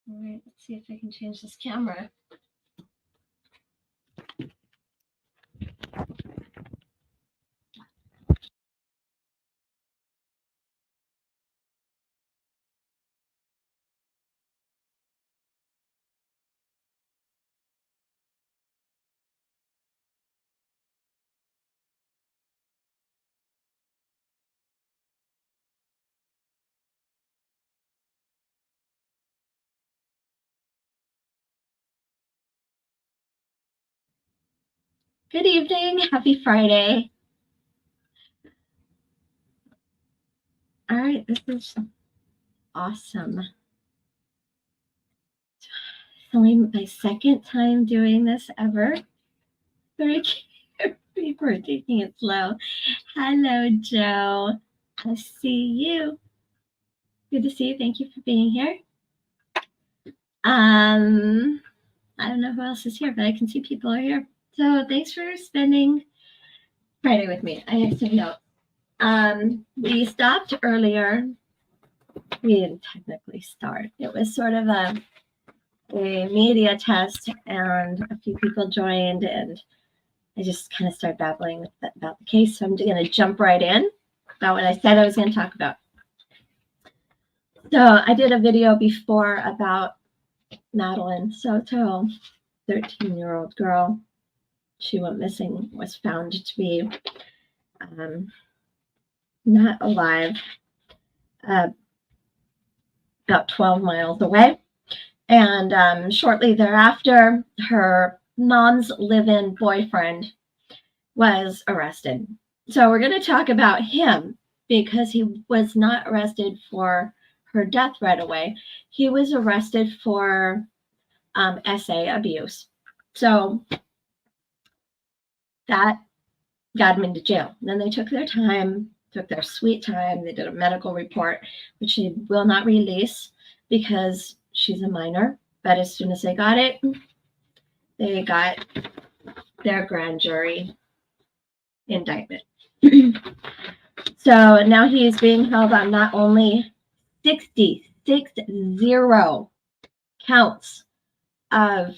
All right, let's see if I can change this camera. Good evening. Happy Friday. All right, this is awesome. It's only my second time doing this ever. Very people are taking it slow. Hello, Joe. I see you. Good to see you. Thank you for being here. I don't know who else is here, but I can see people are here. So thanks for spending Friday with me. I have some notes. We stopped earlier. We didn't technically start. It was sort of a media test, and a few people joined, and I just kind of started babbling about the case. So I'm going to jump right in about what I said I was going to talk about. So I did a video before about Maddie Soto, 13-year-old girl. She went missing, was found to be not alive, about 12 miles away. And shortly thereafter, her mom's live-in boyfriend was arrested. So we're going to talk about him because he was not arrested for her death right away. He was arrested for SA abuse. So that got him into jail. And then they took their time, took their sweet time. They did a medical report, which she will not release because she's a minor. But as soon as they got it, they got their grand jury indictment. So now he is being held on not only 60 counts of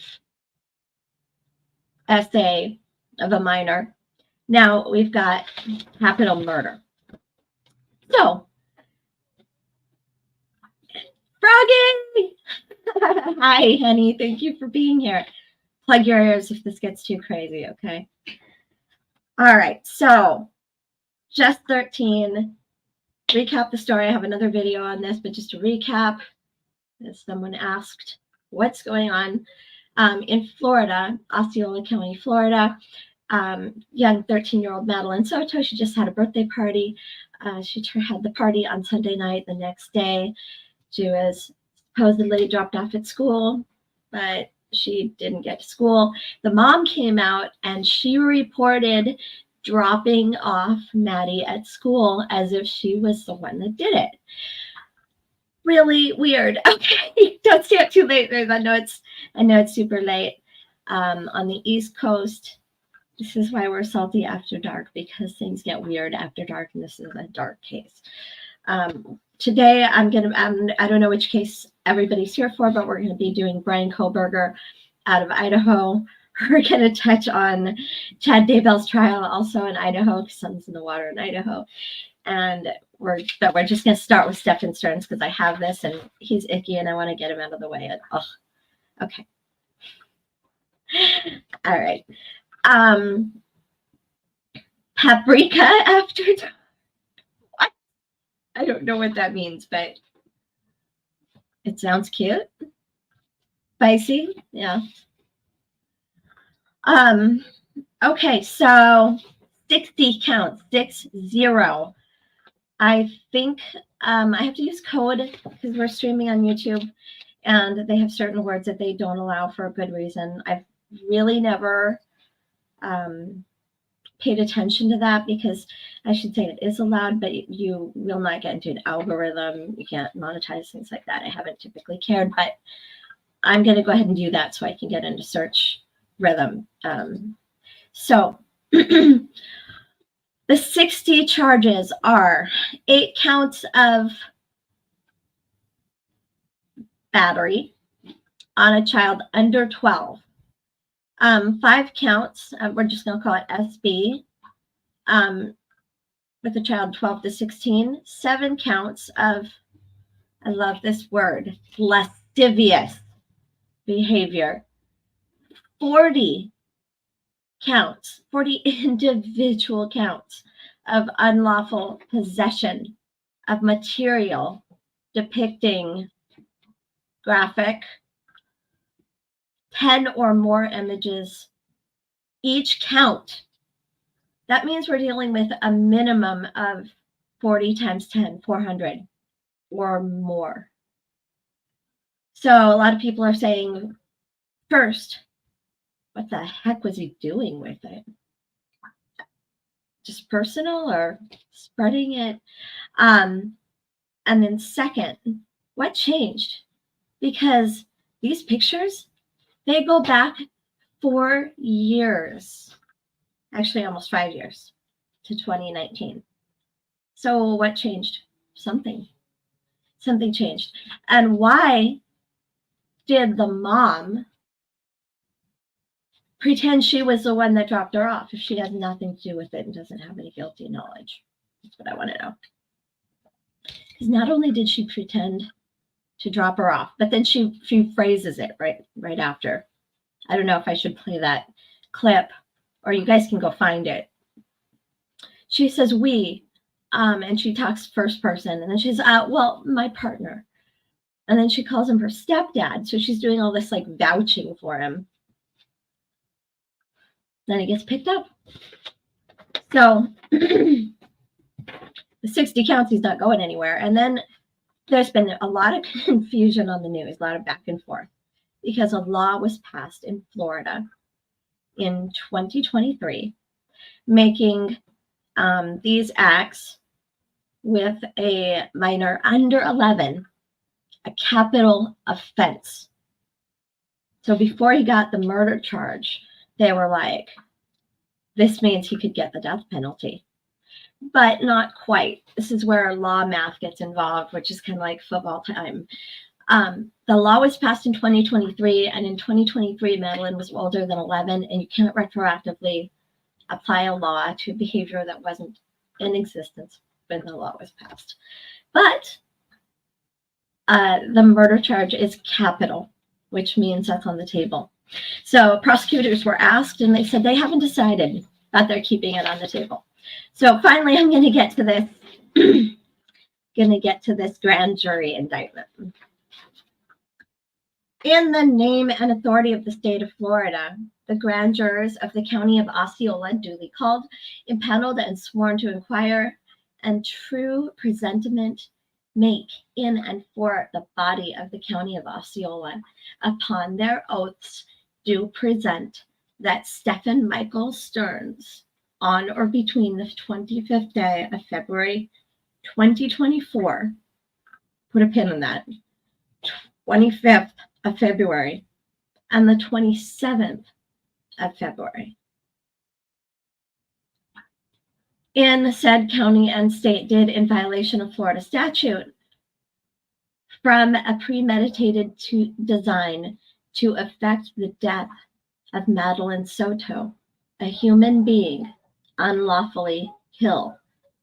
SA of a minor. Now we've got capital murder. So, Froggy! Hi, honey. Thank you for being here. Plug your ears if this gets too crazy, okay? All right, so just 13. Recap the story. I have another video on this, but just to recap, as someone asked, what's going on in Florida, Osceola County, Florida. Young 13-year-old Maddie Soto, she just had a birthday party. She had the party on Sunday night. The next day, she was supposedly dropped off at school, but she didn't get to school. The mom came out and she reported dropping off Maddie at school as if she was the one that did it. Really weird. Okay, don't stay up too late. I know it's super late on the East Coast. This is why we're salty after dark, because things get weird after dark, and this is a dark case. Today, I don't know which case everybody's here for, but we're going to be doing Bryan Kohberger out of Idaho. We're going to touch on Chad Daybell's trial also in Idaho, because something's in the water in Idaho. And we're just going to start with Stephan Sterns, because I have this, and he's icky, and I want to get him out of the way. And, okay. All right. Paprika after dark. What? I don't know what that means, but it sounds cute. Spicy, yeah. Okay, so 60 counts, 60. I think I have to use code because we're streaming on YouTube, and they have certain words that they don't allow for a good reason. I've really never paid attention to that, because I should say it is allowed, but you will not get into an algorithm. You can't monetize things like that. I haven't typically cared, but I'm going to go ahead and do that so I can get into search rhythm. So the 60 charges are 8 counts of battery, on a child under 12. 5 counts, we're just going to call it SB, with a child 12 to 16. 7 counts of, I love this word, lascivious behavior. 40 counts, 40 individual counts of unlawful possession of material depicting graphic, 10 or more images each count. That means we're dealing with a minimum of 40 times 10, 400 or more. So a lot of people are saying, first, what the heck was he doing with it? Just personal or spreading it? And then second, what changed? Because these pictures, they go back 4 years, actually almost 5 years, to 2019. So what changed? Something changed. And why did the mom pretend she was the one that dropped her off if she has nothing to do with it and doesn't have any guilty knowledge? That's what I want to know. Because not only did she pretend to drop her off, but then she phrases it right after. I don't know if I should play that clip, or you guys can go find it. She says we, and she talks first person, and then she's well, my partner, and then she calls him her stepdad. So she's doing all this like vouching for him. Then he gets picked up. So the 60 counts, he's not going anywhere. And then there's been a lot of confusion on the news, a lot of back and forth, because a law was passed in Florida in 2023, making these acts with a minor under 11 a capital offense. So before he got the murder charge, they were like, this means he could get the death penalty. But not quite. This is where law math gets involved, which is kind of like football time. The law was passed in 2023, and in 2023, Madeline was older than 11, and you can't retroactively apply a law to behavior that wasn't in existence when the law was passed. But the murder charge is capital, which means that's on the table. So prosecutors were asked, and they said they haven't decided, but they're keeping it on the table. So finally, I'm going to get to this grand jury indictment. In the name and authority of the state of Florida, the grand jurors of the county of Osceola, duly called, impaneled, and sworn to inquire and true presentment make in and for the body of the county of Osceola, upon their oaths do present that Stephan Michael Sterns, on or between the 25th day of February 2024, put a pin in that, 25th of February, and the 27th of February, in said county and state did, in violation of Florida statute, from a premeditated design to effect the death of Maddie Soto, a human being, unlawfully kill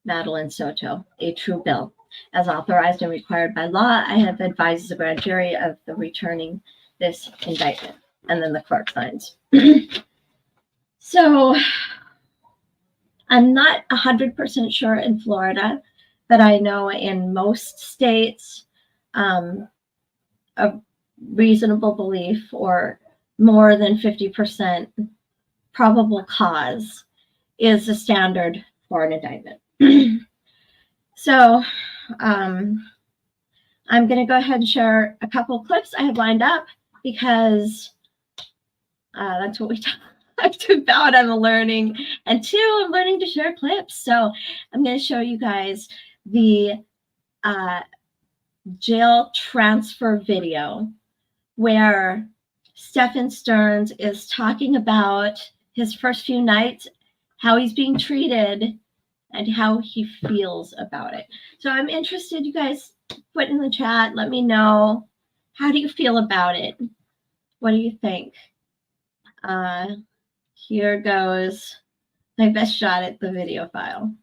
Maddie Soto, a true bill. As authorized and required by law, I have advised the grand jury of the returning this indictment. And then the clerk signs. So I'm not 100% sure in Florida, but I know in most states, a reasonable belief or more than 50% probable cause is the standard for an indictment. So I'm going to go ahead and share a couple of clips I have lined up because that's what we talked about. I'm learning. And two, I'm learning to share clips. So I'm going to show you guys the jail transfer video where Stephan Sterns is talking about his first few nights, how he's being treated, and how he feels about it. So I'm interested, you guys put in the chat, let me know, how do you feel about it? What do you think? Here goes my best shot at the video file.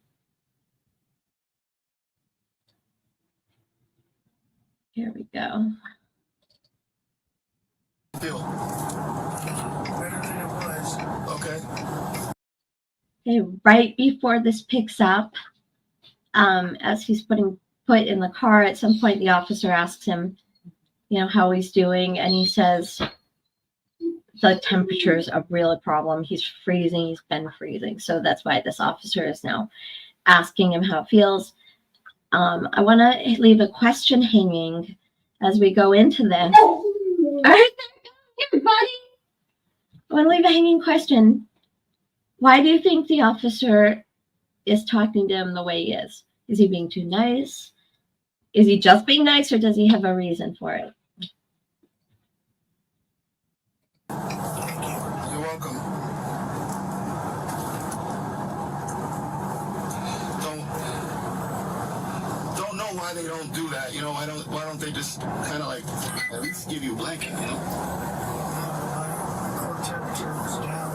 Here we go. Feel better than it was. Okay. Okay, right before this picks up, as he's put in the car, at some point the officer asks him, how he's doing, and he says the temperature is a real problem. He's freezing. He's been freezing. So that's why this officer is now asking him how it feels. I want to leave a question hanging as we go into this. All right, everybody. I want to leave a hanging question. Why do you think the officer is talking to him the way he is? Is he being too nice? Is he just being nice, or does he have a reason for it? You're welcome. Don't know why they don't do that. Why don't they just kind of like at least give you a blanket, Core temperature was down.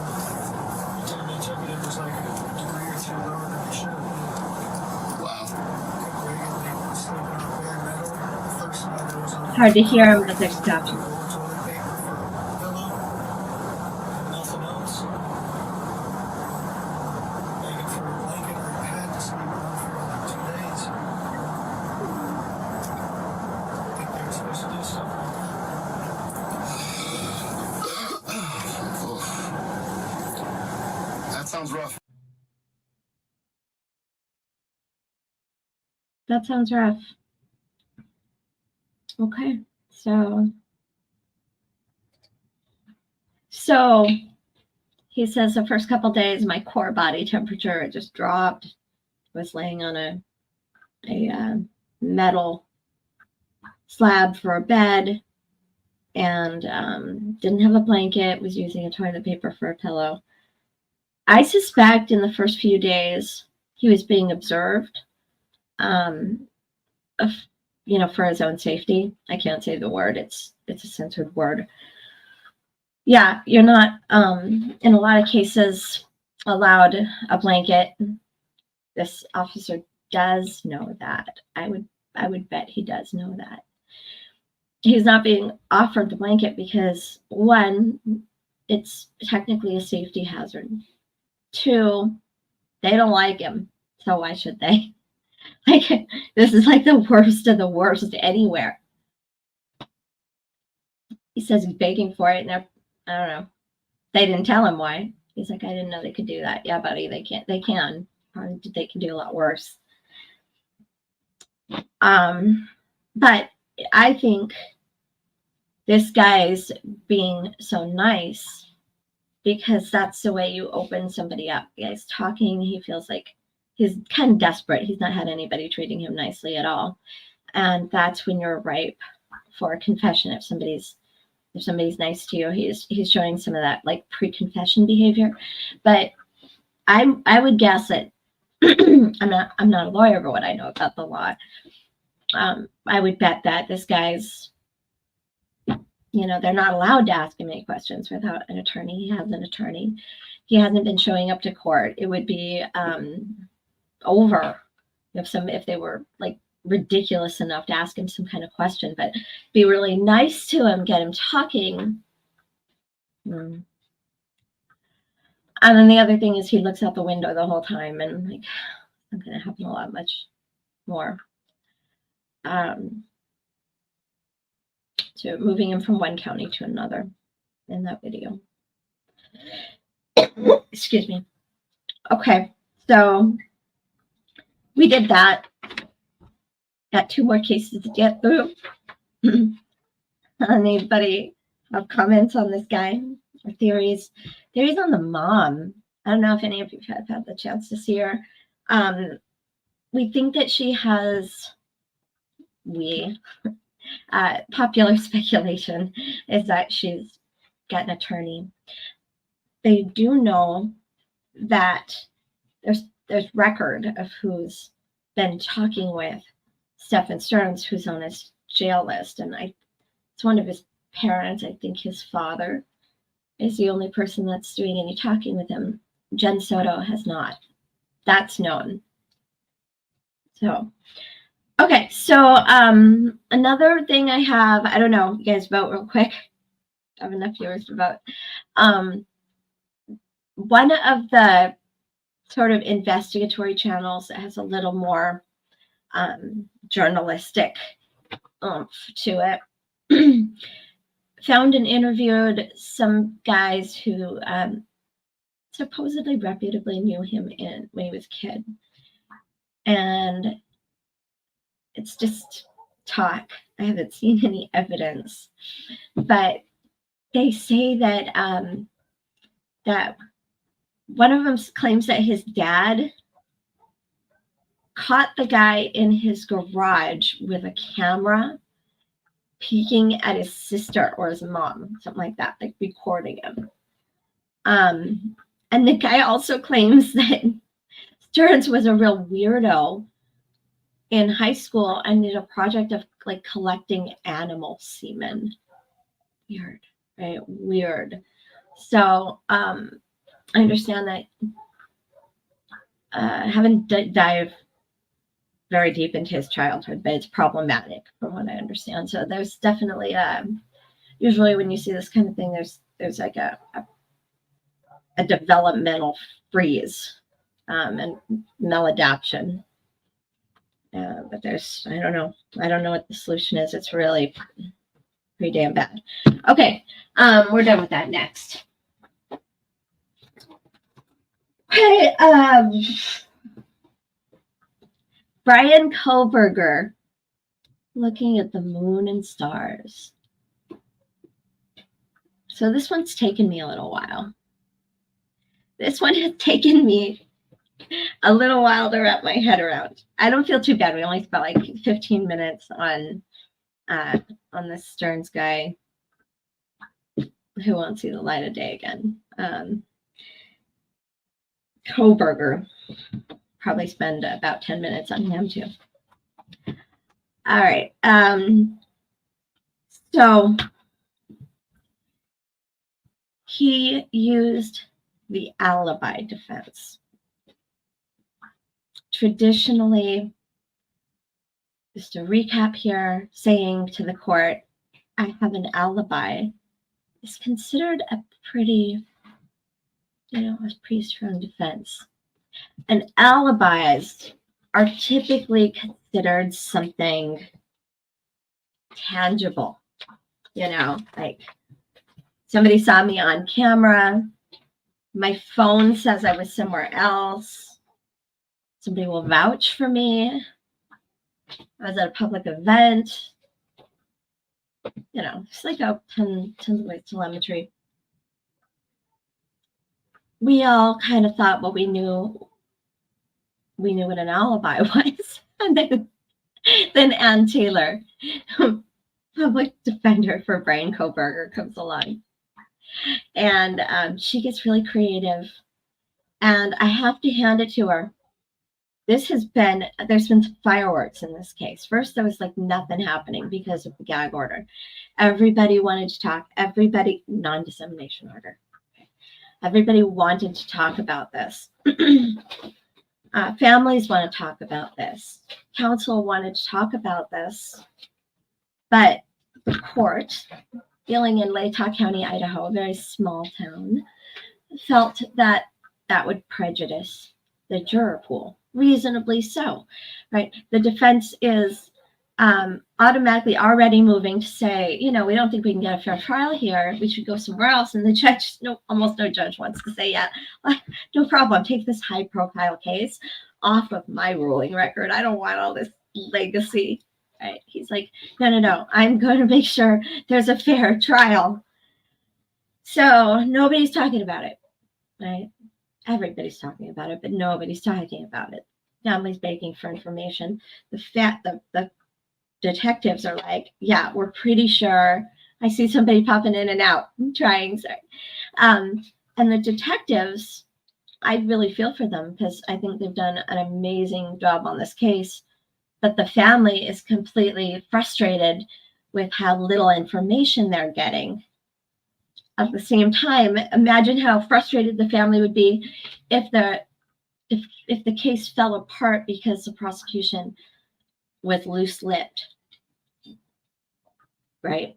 They took it was like a degree or two lower than it should. Wow. Hard to hear him, but there's captions. Sounds rough. That sounds rough. Okay, so he says the first couple days my core body temperature just dropped. Was laying on a metal slab for a bed, and didn't have a blanket. Was using a toilet paper for a pillow. I suspect in the first few days he was being observed, for his own safety. I can't say the word. It's a censored word. Yeah, you're not, in a lot of cases, allowed a blanket. This officer does know that. I would bet he does know that. He's not being offered the blanket because, one, it's technically a safety hazard. Two, they don't like him, so why should they? Like, this is like the worst of the worst anywhere. He says he's begging for it, and I don't know. They didn't tell him why. He's like, I didn't know they could do that. Yeah, buddy, they can't. They can. They can do a lot worse. But I think this guy's being so nice because that's the way you open somebody up. The guy's talking. He feels like he's kind of desperate. He's not had anybody treating him nicely at all. And that's when you're ripe for a confession. If somebody's nice to you, he's showing some of that like pre-confession behavior. But I would guess that I'm not a lawyer, but what I know about the law, I would bet that this guy's, they're not allowed to ask him any questions without an attorney. He has an attorney. He hasn't been showing up to court. It would be over if they were like ridiculous enough to ask him some kind of question, but be really nice to him, get him talking. And then the other thing is he looks out the window the whole time, and like, not going to happen a lot much more. So moving him from one county to another in that video. Excuse me. Okay, so we did that. Got 2 more cases to get through. Anybody have comments on this guy or theories? Theories on the mom. I don't know if any of you have had the chance to see her. We think that she has, popular speculation is that she's got an attorney. They do know that there's record of who's been talking with Stephan Sterns, who's on his jail list, and it's one of his parents. I think his father is the only person that's doing any talking with him. Jen Soto has not. That's known. So, okay. So, another thing I have, I don't know, you guys vote real quick. I have enough viewers to vote. One of the sort of investigatory channels that has a little more journalistic oomph to it found and interviewed some guys who supposedly reputably knew him when he was a kid. And it's just talk. I haven't seen any evidence. But they say that that one of them claims that his dad caught the guy in his garage with a camera peeking at his sister or his mom, something like that, like recording him. And the guy also claims that Sterns was a real weirdo in high school and did a project of like collecting animal semen. Weird, right? Weird. So I understand that I haven't dived very deep into his childhood, but it's problematic from what I understand. So there's definitely usually when you see this kind of thing, there's like a developmental freeze and maladaptation. But there's I don't know what the solution is. It's really pretty damn bad. Okay, we're done with that. Next. Okay, Bryan Kohberger, looking at the moon and stars. So this one's taken me a little while. This one has taken me a little while to wrap my head around. I don't feel too bad. We only spent like 15 minutes on this Sterns guy who won't see the light of day again. Kohberger, probably spend about 10 minutes on him too. All right. So he used the alibi defense. Traditionally, just to recap here, saying to the court, I have an alibi, is considered a pretty strong defense. And alibis are typically considered something tangible, like somebody saw me on camera, my phone says I was somewhere else, somebody will vouch for me, I was at a public event, it's like a tons of ways telemetry. We all kind of thought, well, we knew what an alibi was. And then Ann Taylor, public defender for Bryan Kohberger, comes along. And she gets really creative. And I have to hand it to her. There's been fireworks in this case. First, there was like nothing happening because of the gag order. Everybody wanted to talk. Non-dissemination order. Everybody wanted to talk about this. Families want to talk about this. Council wanted to talk about this. But the court, dealing in Latah County, Idaho, a very small town, felt that would prejudice the juror pool. Reasonably so, right? The defense is automatically already moving to say, we don't think we can get a fair trial here. We should go somewhere else. And the judge, almost no judge wants to say, yeah, no problem. Take this high-profile case off of my ruling record. I don't want all this legacy, right? He's like, no. I'm going to make sure there's a fair trial. So nobody's talking about it, right? Everybody's talking about it, but nobody's talking about it. Family's begging for information. The detectives are like, yeah, we're pretty sure. I see somebody popping in and out. I'm trying, sorry. And the detectives, I really feel for them because I think they've done an amazing job on this case. But the family is completely frustrated with how little information they're getting. At the same time, imagine how frustrated the family would be if the case fell apart because the prosecution was loose-lipped, right?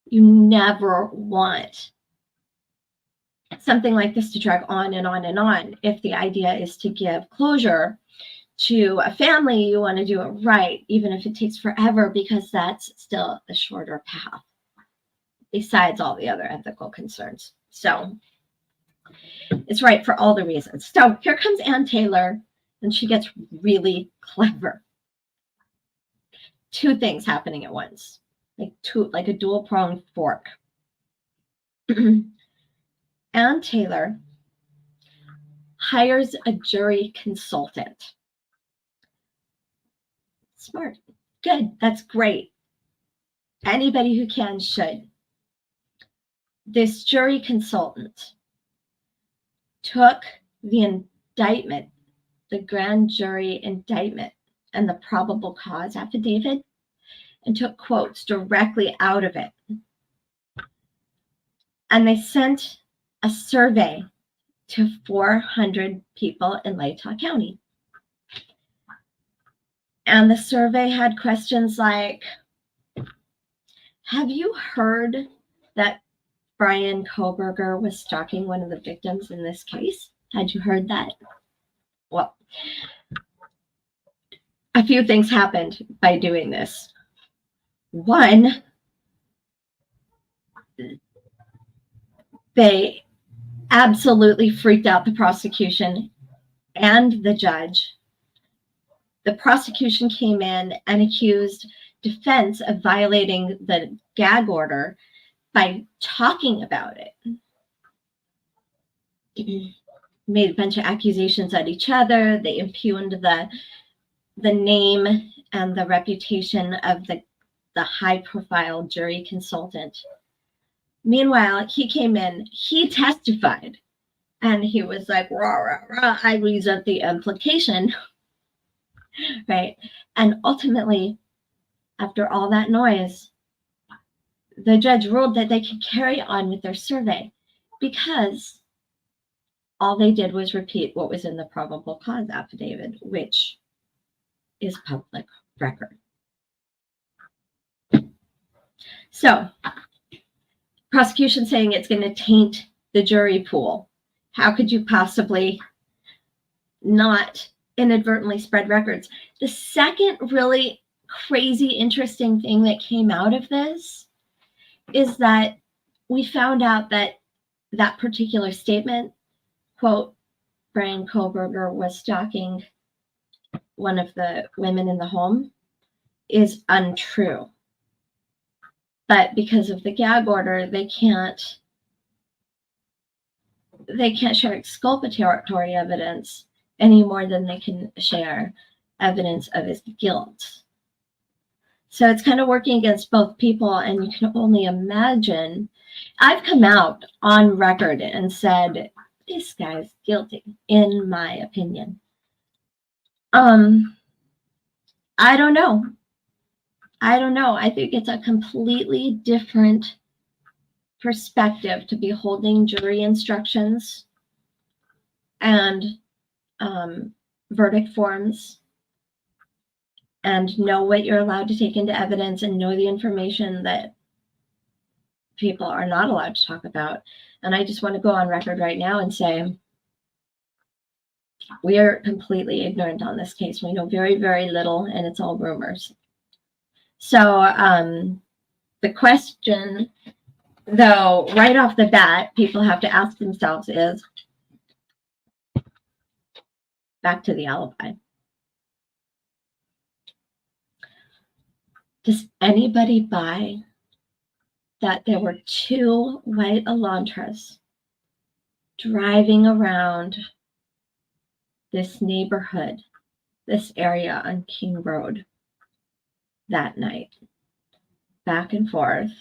You never want something like this to drag on and on and on. If the idea is to give closure to a family, you want to do it right, even if it takes forever, because that's still the shorter path, besides all the other ethical concerns. So it's right for all the reasons. So here comes Ann Taylor, and she gets really clever. Two things happening at once, like a dual-pronged fork. Ann Taylor hires a jury consultant. Smart. Good. That's great. Anybody who can should. This jury consultant took the indictment, the grand jury indictment, and the probable cause affidavit, and took quotes directly out of it. And they sent a survey to 400 people in Latah County. And the survey had questions like, have you heard that Bryan Kohberger was stalking one of the victims in this case? Had you heard that? Well, a few things happened by doing this. One, they absolutely freaked out the prosecution and the judge. The prosecution came in and accused defense of violating the gag order by talking about it. Made a bunch of accusations at each other. They impugned the name and the reputation of the high-profile jury consultant. Meanwhile, he came in, he testified, and he was like, rah, rah, rah, I resent the implication, right? And ultimately, after all that noise, the judge ruled that they could carry on with their survey because all they did was repeat what was in the probable cause affidavit, which is public record. So, prosecution saying it's going to taint the jury pool. How could you possibly not inadvertently spread records? The second really crazy, interesting thing that came out of this is that we found out that that particular statement, quote, Bryan Kohberger was stalking one of the women in the home, is untrue. But because of the gag order, they can't share exculpatory evidence any more than they can share evidence of his guilt. So it's kind of working against both people, and you can only imagine. I've come out on record and said, this guy's guilty, in my opinion. I don't know. I think it's a completely different perspective to be holding jury instructions and verdict forms and know what you're allowed to take into evidence and know the information that people are not allowed to talk about. And I just want to go on record right now and say we are completely ignorant on this case. We know very, very little, and it's all rumors. So the question, though, right off the bat, people have to ask themselves is, back to the alibi. Does anybody buy that there were two white Elantras driving around this neighborhood, this area on King Road that night, back and forth?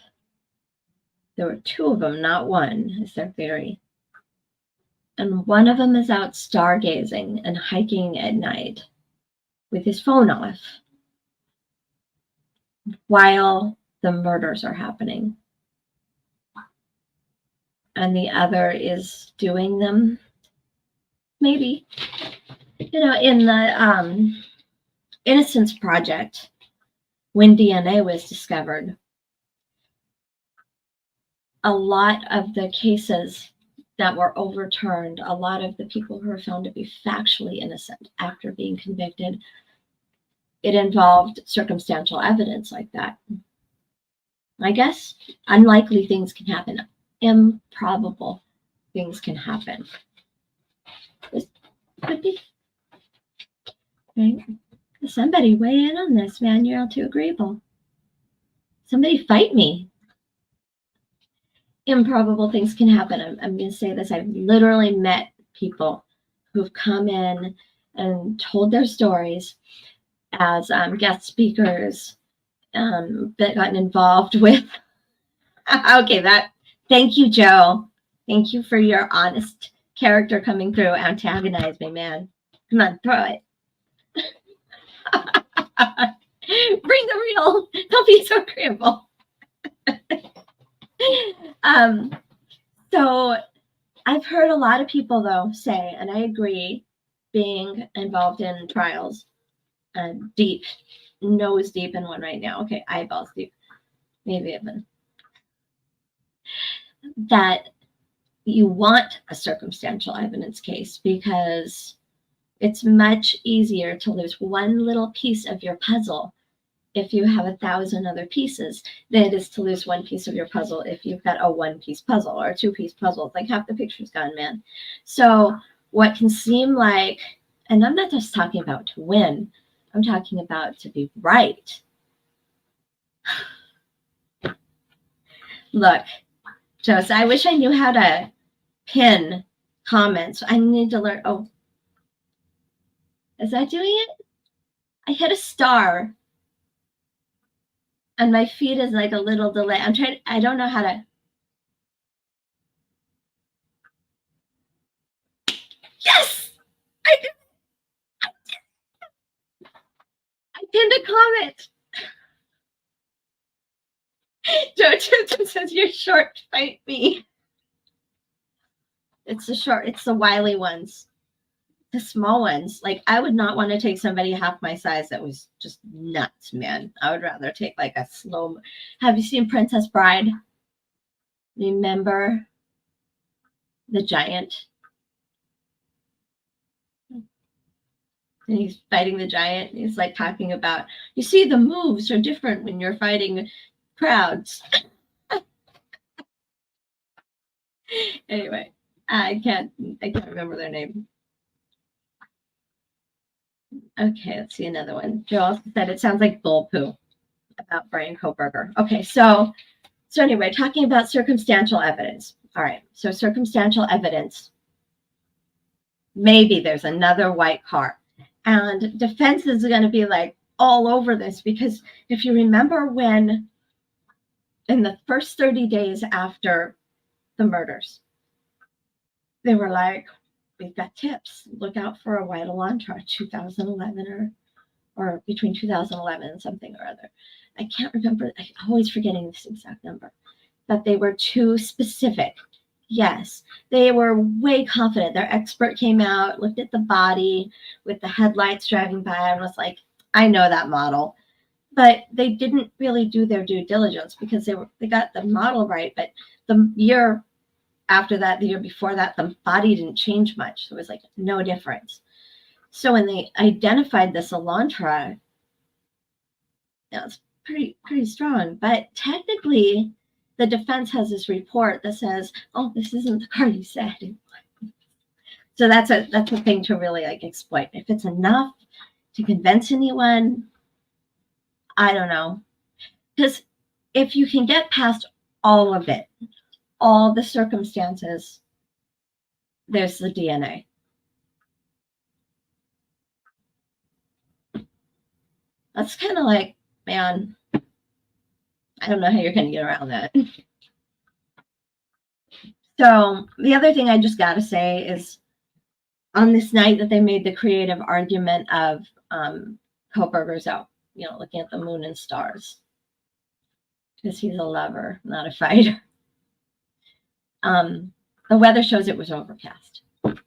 There were two of them, not one, is their theory. And one of them is out stargazing and hiking at night with his phone off. while the murders are happening. And the other is doing them. Maybe. You know, in the Innocence Project, when DNA was discovered, a lot of the cases that were overturned, a lot of the people who were found to be factually innocent after being convicted, it involved circumstantial evidence like that. I guess unlikely things can happen. Improbable things can happen. This could be. Right? Somebody weigh in on this, man. You're all too agreeable. Somebody fight me. Improbable things can happen. I'm going to say this. I've literally met people who've come in and told their stories as guest speakers that gotten involved with. Okay, thank you, Joe. Thank you for your honest character coming through. Antagonize me, man. Come on, throw it. Bring the real. Don't be so agreeable. So I've heard a lot of people, though, say, and I agree, being involved in trials, deep, nose deep in one right now. Okay, eyeballs deep, maybe even. That you want a circumstantial evidence case because it's much easier to lose one little piece of your puzzle if you have 1,000 other pieces than it is to lose one piece of your puzzle if you've got a one-piece puzzle or a two-piece puzzle. It's like half the picture's gone, man. So what can seem like, and I'm not just talking about to win, I'm talking about to be right. Look, Joseph, I wish I knew how to pin comments. I need to learn. Oh, is that doing it? I hit a star. And my feed is like a little delay. I don't know how to. Yes! I pinned a comment. Joe says you're short, fight me. It's the wily ones. The small ones. Like, I would not want to take somebody half my size that was just nuts, man. I would rather take like a slow. Have you seen Princess Bride? Remember the giant? And he's fighting the giant. And he's like talking about, you see, the moves are different when you're fighting crowds. Anyway, I can't remember their name. Okay, let's see another one. Joe also said it sounds like bull poo about Bryan Kohberger. Okay, so anyway, talking about circumstantial evidence. All right, so circumstantial evidence. Maybe there's another white car. And defense is going to be like all over this because if you remember when in the first 30 days after the murders, they were like, we've got tips. Look out for a white Elantra, 2011 or between 2011 and something or other. I can't remember. I'm always forgetting this exact number. But they were too specific. Yes, they were way confident. Their expert came out, looked at the body with the headlights driving by and was like, I know that model. But they didn't really do their due diligence because they got the model right. But the year after that, the year before that, the body didn't change much. So it was like no difference. So when they identified this Elantra, it was pretty strong. But technically, the defense has this report that says, "Oh, this isn't the car you said." So that's a thing to really like exploit. If it's enough to convince anyone, I don't know. Because if you can get past all of it, all the circumstances, there's the DNA. That's kind of like, man, I don't know how you're going to get around that. So the other thing I just got to say is on this night that they made the creative argument of Kohberger's out, looking at the moon and stars. because he's a lover, not a fighter. The weather shows it was overcast. It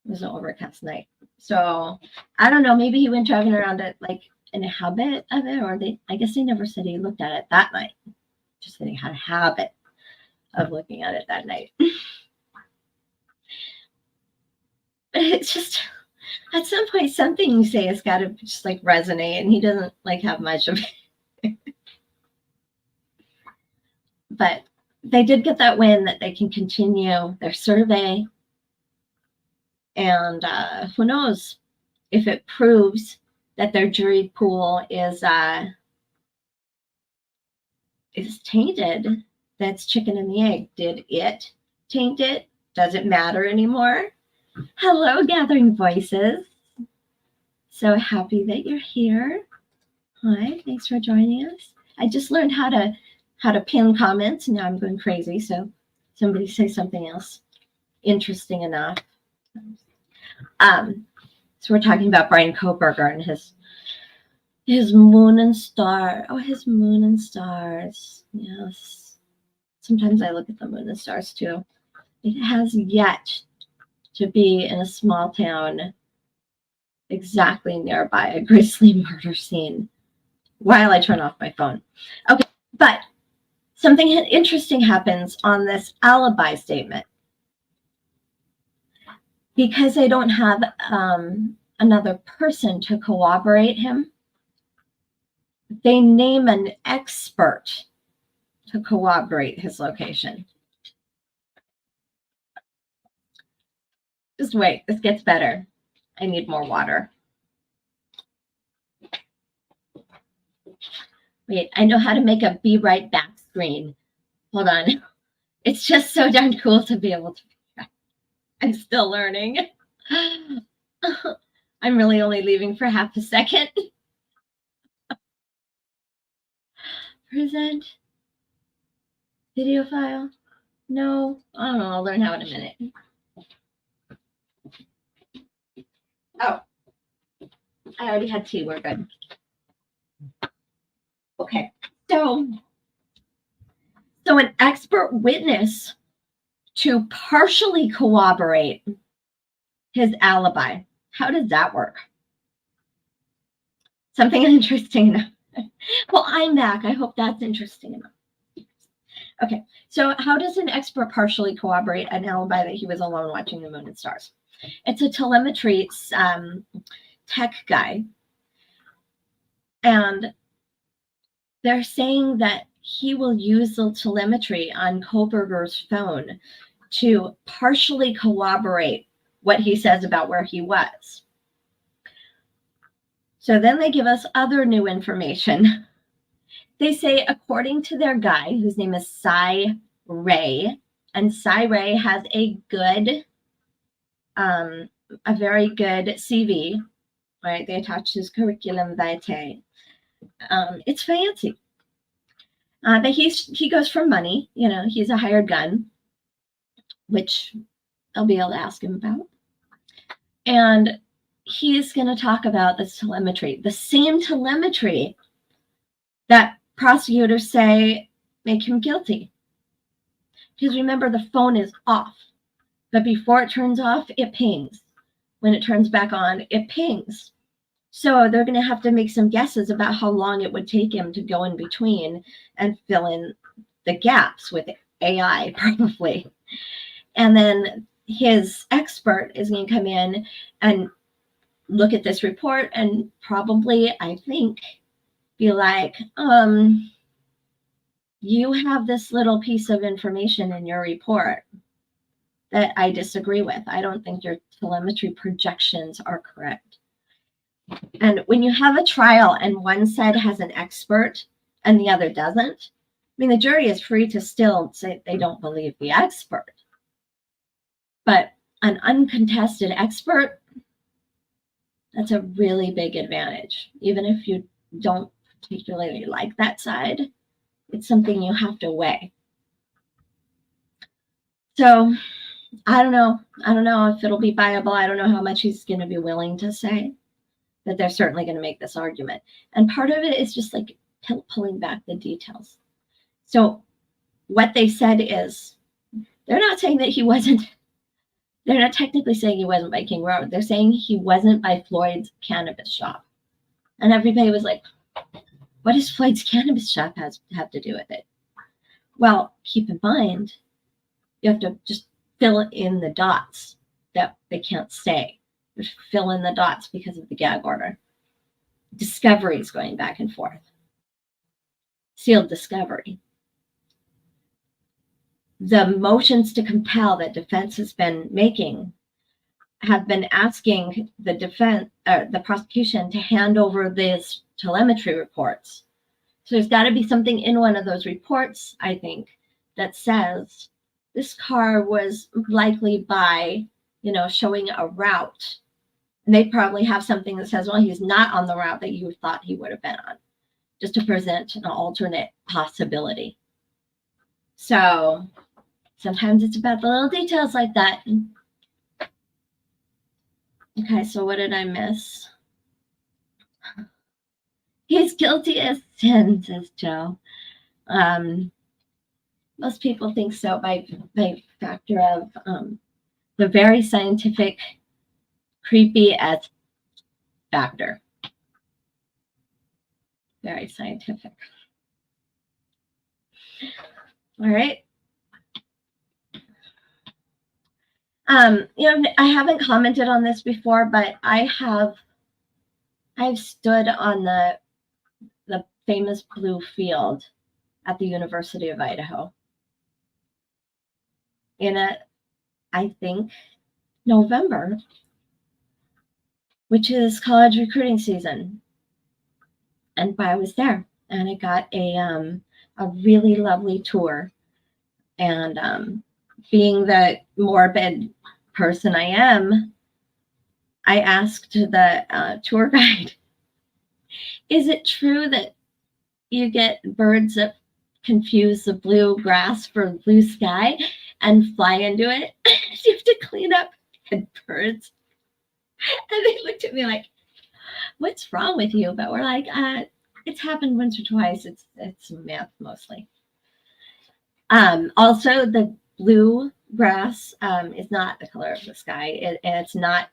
was an overcast night. So I don't know, maybe he went driving around it like in a habit of it, or I guess they never said he looked at it that night. Just that he had a habit of looking at it that night. But it's just, at some point, something you say has got to just like resonate, and he doesn't like have much of it. But they did get that win that they can continue their survey. And who knows if it proves that their jury pool is tainted. That's chicken and the egg. Did it taint it? Does it matter anymore? Hello, Gathering Voices. So happy that you're here. Hi, thanks for joining us. I just learned how to pin comments. Now I'm going crazy. So somebody say something else interesting enough. So we're talking about Bryan Kohberger and his moon and star. Oh, his moon and stars. Yes. Sometimes I look at the moon and stars too. It has yet to be in a small town exactly nearby a grisly murder scene while I turn off my phone. Okay, but something interesting happens on this alibi statement. Because they don't have another person to corroborate him, they name an expert to corroborate his location. Just wait, this gets better. I need more water. Wait, I know how to make a be right back screen. Hold on. It's just so darn cool to be able to. I'm still learning. I'm really only leaving for half a second. Present video file. No, I don't know. I'll learn how in a minute. Oh, I already had tea. We're good. Okay, so an expert witness to partially corroborate his alibi. How does that work? Something interesting enough. Well, I'm back. I hope that's interesting enough. Okay, so how does an expert partially corroborate an alibi that he was alone watching the moon and stars? It's a telemetry tech guy. And they're saying that he will use the telemetry on Kohberger's phone to partially corroborate what he says about where he was. So then they give us other new information. They say, according to their guy, whose name is Cy Ray, and Cy Ray has a very good CV, right? They attach his curriculum vitae. It's fancy. But he goes for money. You know, he's a hired gun, which I'll be able to ask him about. And he's going to talk about this telemetry, the same telemetry that prosecutors say make him guilty. Because remember, the phone is off. But before it turns off, it pings. When it turns back on, it pings. So they're going to have to make some guesses about how long it would take him to go in between and fill in the gaps with AI, probably. And then his expert is going to come in and look at this report and probably, I think, be like, you have this little piece of information in your report that I disagree with. I don't think your telemetry projections are correct. And when you have a trial and one side has an expert and the other doesn't, I mean, the jury is free to still say they don't believe the expert. But an uncontested expert, that's a really big advantage. Even if you don't particularly like that side, it's something you have to weigh. So I don't know. I don't know if it'll be viable. I don't know how much he's going to be willing to say, but they're certainly going to make this argument. And part of it is just like pulling back the details. So what they said is, they're not saying that he wasn't, they're not technically saying he wasn't by King Robert. They're saying he wasn't by Floyd's cannabis shop. And everybody was like, what does Floyd's cannabis shop have to do with it? Well, keep in mind, you have to just fill in the dots that they can't say. Just fill in the dots because of the gag order. Discoveries going back and forth. Sealed discovery. The motions to compel that defense has been making have been asking the prosecution to hand over these telemetry reports. So there's got to be something in one of those reports, I think, that says this car was likely by, showing a route. And they probably have something that says, well, he's not on the route that you thought he would have been on, just to present an alternate possibility. So sometimes it's about the little details like that. Okay, so what did I miss? He's guilty as sin, says Joe. Most people think so by factor of the very scientific, creepy as factor. Very scientific. All right. I haven't commented on this before, but I've stood on the famous blue field at the University of Idaho in I think, November, which is college recruiting season. And I was there, and I got a really lovely tour. And being the morbid person I am, I asked the tour guide, is it true that you get birds that confuse the blue grass for blue sky and fly into it? You have to clean up dead birds. And they looked at me like, what's wrong with you? But we're like, it's happened once or twice. It's math mostly. Also, the blue grass is not the color of the sky. It's not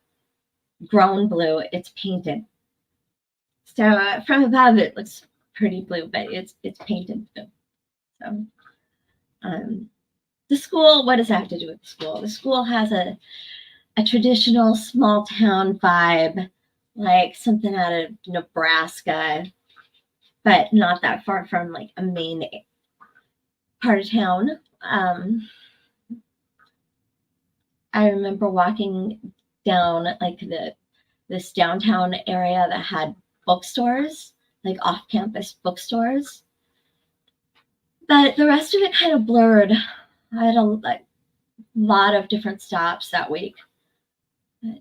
grown blue. It's painted. So from above, it looks pretty blue, but it's painted blue. So the school, what does that have to do with the school? The school has a traditional small town vibe, like something out of Nebraska, but not that far from like a main part of town. I remember walking down like this downtown area that had bookstores, like off-campus bookstores. But the rest of it kind of blurred. I had a lot of different stops that week. But,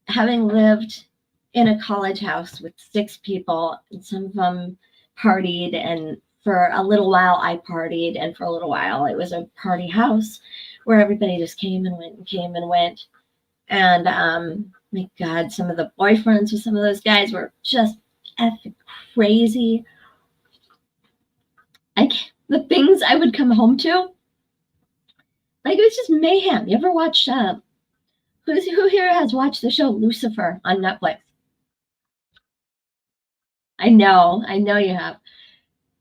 having lived in a college house with 6 people, and some of them partied, and for a little while I partied, and for a little while it was a party house where everybody just came and went. And my God, some of the boyfriends with some of those guys were just effing crazy. The things I would come home to, like, it was just mayhem. You ever watch, who here has watched the show Lucifer on Netflix? I know you have.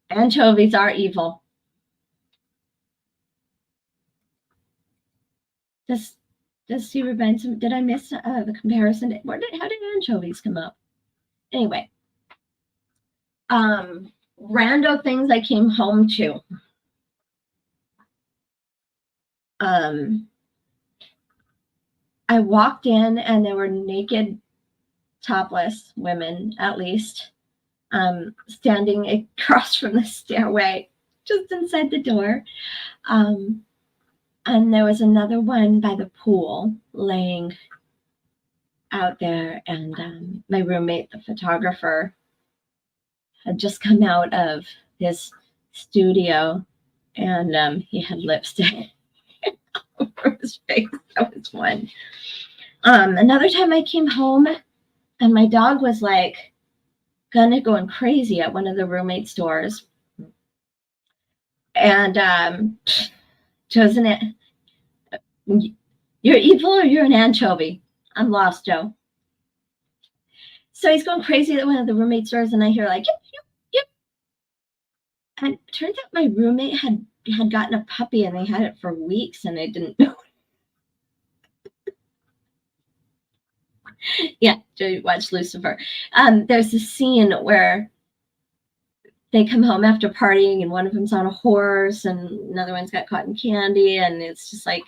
Anchovies are evil. Does he remind some? Did I miss the comparison? How did anchovies come up? Anyway, rando things I came home to. I walked in and there were naked, topless women, at least, standing across from the stairway, just inside the door. And there was another one by the pool laying out there. And my roommate, the photographer, had just come out of his studio, and he had lipstick over his face. That was one. Another time I came home, and my dog was like going crazy at one of the roommate stores. And Joe's you're evil or you're an anchovy. I'm lost, Joe. So he's going crazy at one of the roommate's doors, and I hear like, yep, yep, yep. And it turns out my roommate had gotten a puppy, and they had it for weeks, and I didn't know. Yeah, Joe watched Lucifer. There's a scene where they come home after partying, and one of them's on a horse, and another one's got cotton candy, and it's just like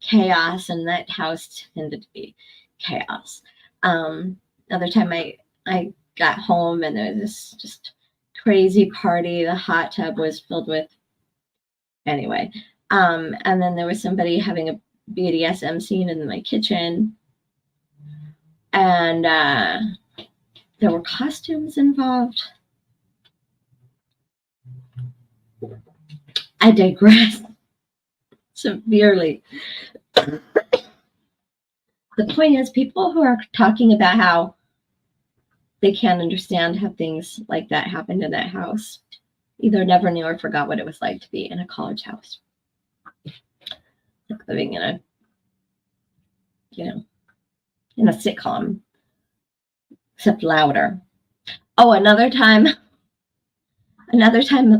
chaos, and that house tended to be chaos. Other time I got home, and there was this just crazy party. The hot tub was filled with, anyway. And then there was somebody having a BDSM scene in my kitchen, and there were costumes involved. I digress severely. The point is, people who are talking about how they can't understand how things like that happened in that house either never knew or forgot what it was like to be in a college house. Like living in a, in a sitcom, except louder. Oh, another time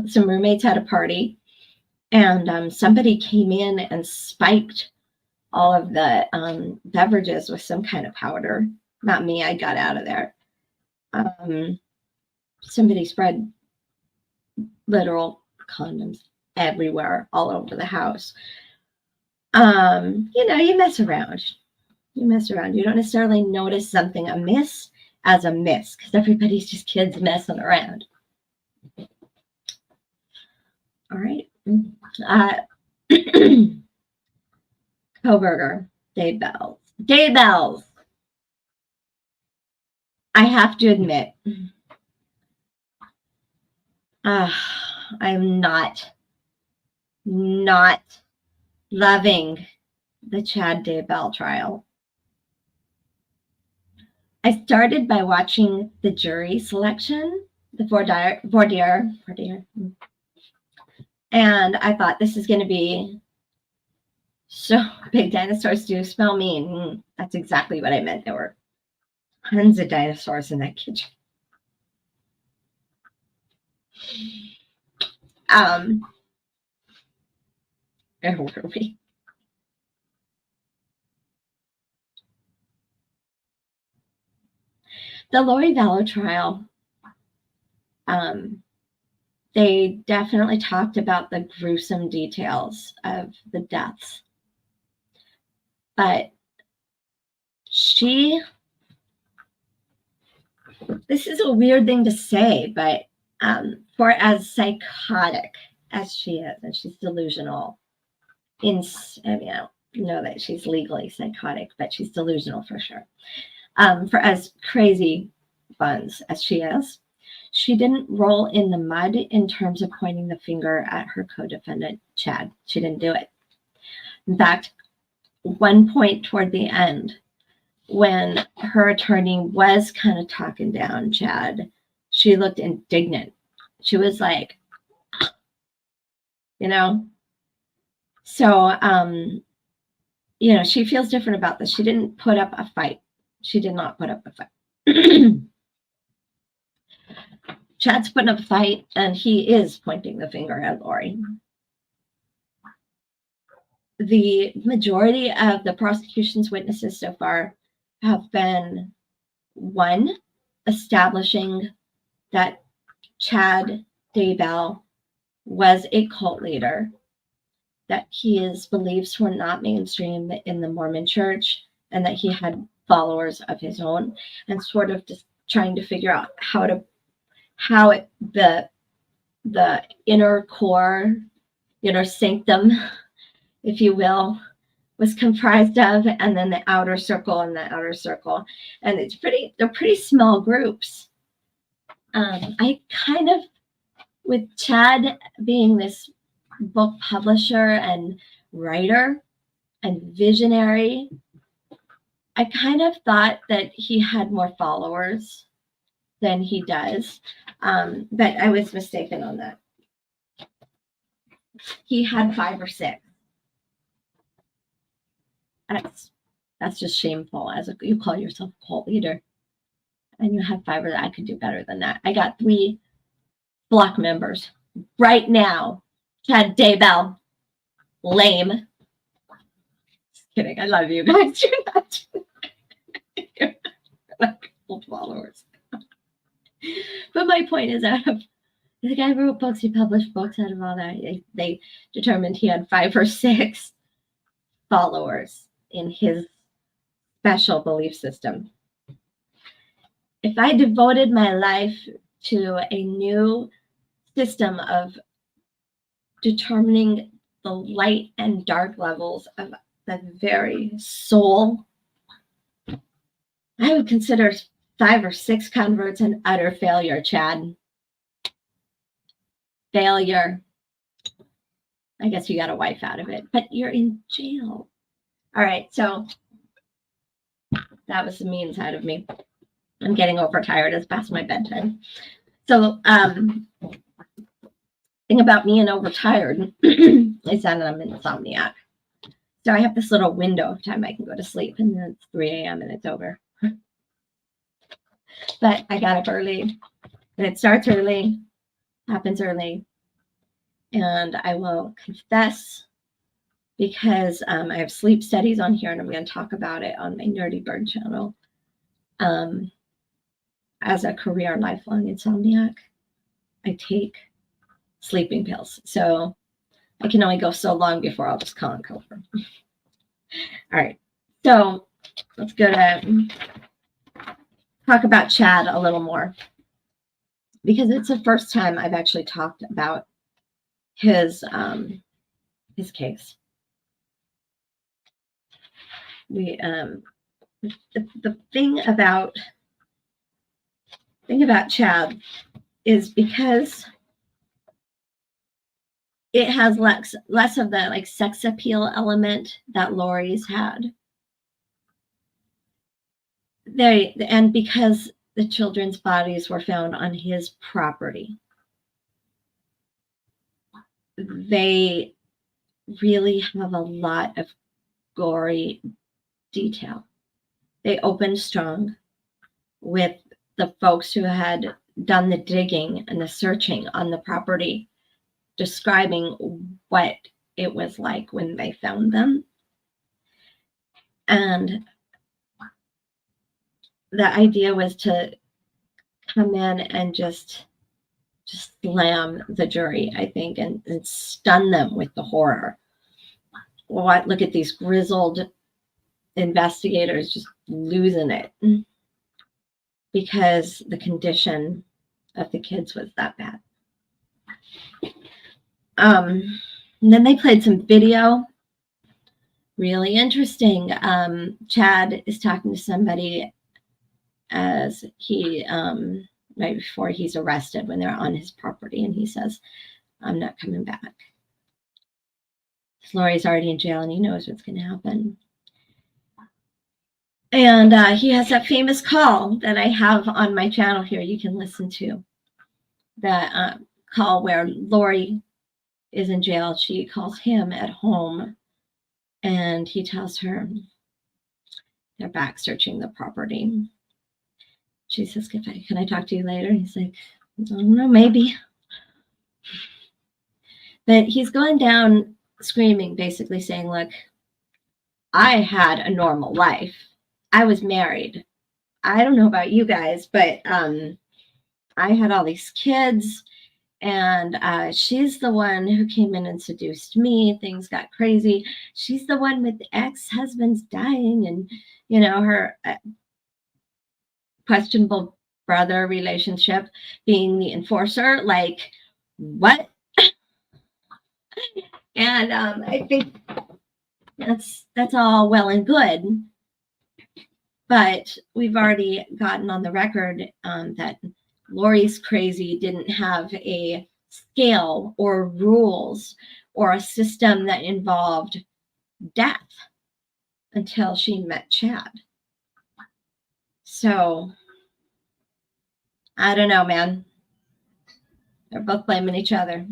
some roommates had a party, and somebody came in and spiked all of the beverages with some kind of powder. Not me, I got out of there. Somebody spread literal condoms everywhere, all over the house. You mess around. You don't necessarily notice something amiss as a miss, because everybody's just kids messing around. All right. Kohberger, Daybell. I have to admit, I'm not loving the Chad Daybell trial. I started by watching the jury selection, the voir dire, and I thought, this is going to be so big. Dinosaurs do smell mean. That's exactly what I meant. There were tons of dinosaurs in that kitchen. Where were we? The Lori Vallow trial, they definitely talked about the gruesome details of the deaths. But this is a weird thing to say, but for as psychotic as she is, and she's delusional, I don't know that she's legally psychotic, but she's delusional for sure. For as crazy buns as she is, she didn't roll in the mud in terms of pointing the finger at her co-defendant, Chad. She didn't do it. In fact, one point toward the end, when her attorney was kind of talking down Chad, she looked indignant. She was like, So, she feels different about this. She didn't put up a fight. She did not put up a fight. Chad's putting up a fight, and he is pointing the finger at Lori. The majority of the prosecution's witnesses so far have been, one, establishing that Chad Daybell was a cult leader, that his beliefs were not mainstream in the Mormon church, and that he had followers of his own, and sort of just trying to figure out the inner core, inner sanctum, if you will, was comprised of, and then the outer circle and the outer circle. And they're pretty small groups. I kind of, with Chad being this book publisher and writer and visionary, I kind of thought that he had more followers than he does. But I was mistaken on that. He had 5 or 6. That's just shameful. You call yourself a cult leader, and you have 5 or I could do better than that. I got 3 block members right now. Chad Daybell, lame. Just kidding. I love you guys. You're not cult followers. But my point is, out of the guy wrote books, he published books. Out of all that, they determined he had 5 or 6 followers in his special belief system. If I devoted my life to a new system of determining the light and dark levels of the very soul, I would consider 5 or 6 converts an utter failure, Chad. Failure. I guess you got a wife out of it, but you're in jail. All right, so that was the mean side of me. I'm getting overtired. It's past my bedtime. So, thing about me and overtired is that I'm an insomniac. So I have this little window of time I can go to sleep, and then it's 3 a.m. and it's over. But I got up early, and it starts early, happens early, and I will confess, because I have sleep studies on here, and I'm going to talk about it on my Nerdy Bird channel. As a career lifelong insomniac, I take sleeping pills. So I can only go so long before I'll just call and cover. All right. So let's go to talk about Chad a little more, because it's the first time I've actually talked about his case. The thing about Chad is, because it has less of the like sex appeal element that Lori's had. And because the children's bodies were found on his property, they really have a lot of gory detail. They opened strong with the folks who had done the digging and the searching on the property, describing what it was like when they found them. And the idea was to come in and just slam the jury, I think, and stun them with the horror. Look at these grizzled investigators just losing it because the condition of the kids was that bad. And then they played some video. Really interesting. Chad is talking to somebody as he, right before he's arrested, when they're on his property, and he says, "I'm not coming back." Lori's already in jail and he knows what's going to happen. And he has that famous call that I have on my channel here. You can listen to that call where Lori is in jail. She calls him at home, and he tells her they're back searching the property. She says, "Can I talk to you later?" And he's like, "I don't know, maybe." But he's going down screaming, basically saying, "Look, I had a normal life. I was married. I don't know about you guys, but I had all these kids, and she's the one who came in and seduced me. Things got crazy. She's the one with the ex-husbands dying, and, you know, her questionable brother relationship being the enforcer." Like, what? And I think that's all well and good, but we've already gotten on the record that Lori's crazy didn't have a scale or rules or a system that involved death until she met Chad. So I don't know, man. They're both blaming each other.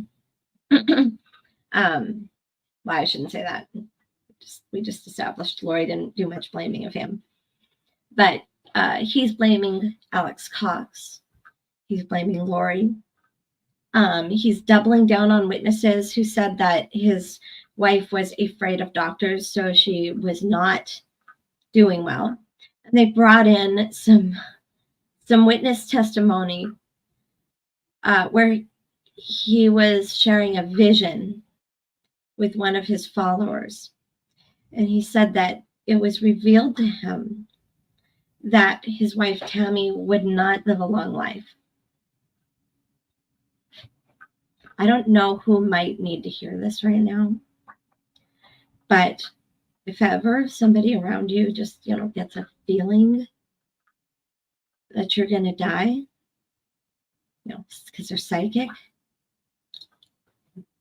Well, I shouldn't say that. We just established Lori didn't do much blaming of him. But he's blaming Alex Cox. He's blaming Lori. He's doubling down on witnesses who said that his wife was afraid of doctors, so she was not doing well. And they brought in some witness testimony where he was sharing a vision with one of his followers. And he said that it was revealed to him that his wife, Tammy, would not live a long life. I don't know who might need to hear this right now, but if ever somebody around you just, gets a feeling that you're going to die, because they're psychic,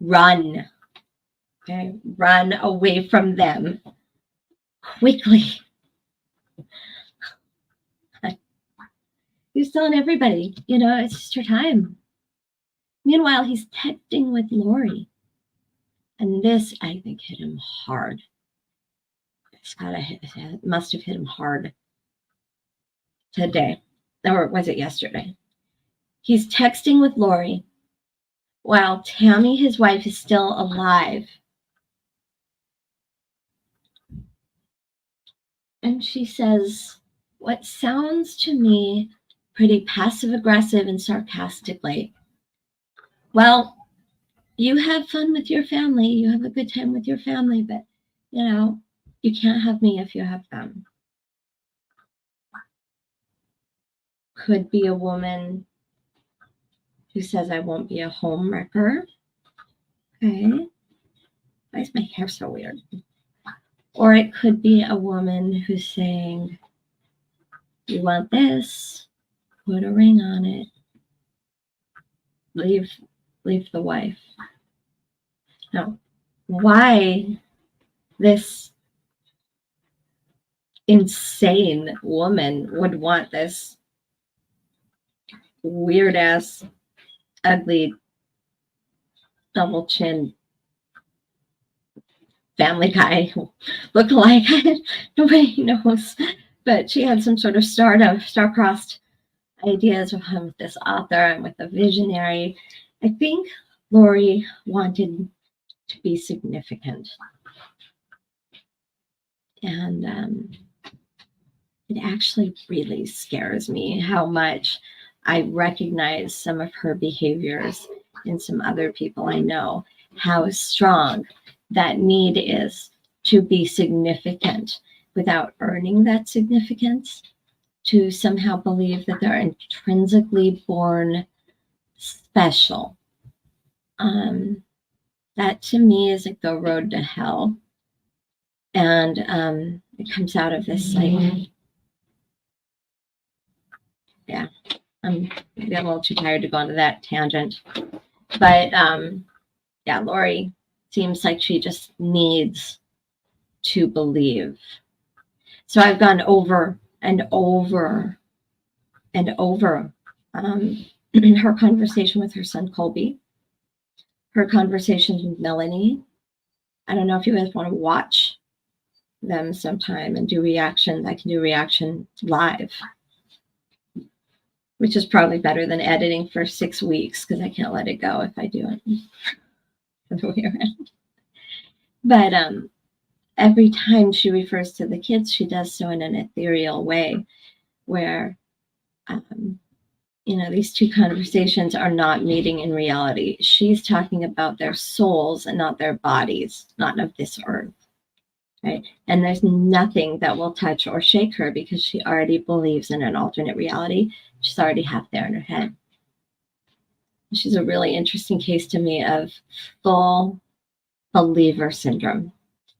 run. Okay, run away from them quickly. He's telling everybody, it's just your time. Meanwhile, he's texting with Lori. And this, I think, hit him hard. It must have hit him hard today. Or was it yesterday? He's texting with Lori while Tammy, his wife, is still alive. And she says what sounds to me pretty passive-aggressive and sarcastically. Well, you have fun with your family. You have a good time with your family, but, you can't have me if you have them. Could be a woman who says, I won't be a home wrecker. Okay. Why is my hair so weird? Or it could be a woman who's saying, you want this? Put a ring on it. Leave the wife. Now, why this insane woman would want this weird ass, ugly, double chin Family Guy look-alike? Nobody knows. But she had some sort of star-crossed ideas with him, with this author and with a visionary. I think Lori wanted to be significant. And it actually really scares me how much I recognize some of her behaviors in some other people I know, how strong that need is to be significant without earning that significance, to somehow believe that they're intrinsically born special. That to me is like the road to hell. And it comes out of this like, yeah, I'm getting a little too tired to go into that tangent. But yeah, Lori seems like she just needs to believe. So I've gone over and over and over her conversation with her son Colby, her conversations with Melanie. I don't know if you guys want to watch them sometime and do reaction. I can do reaction live, which is probably better than editing for 6 weeks because I can't let it go if I do it the way around. But every time she refers to the kids, she does so in an ethereal way where, these two conversations are not meeting in reality. She's talking about their souls and not their bodies, not of this earth. Right? And there's nothing that will touch or shake her because she already believes in an alternate reality. She's already half there in her head. She's a really interesting case to me of full believer syndrome.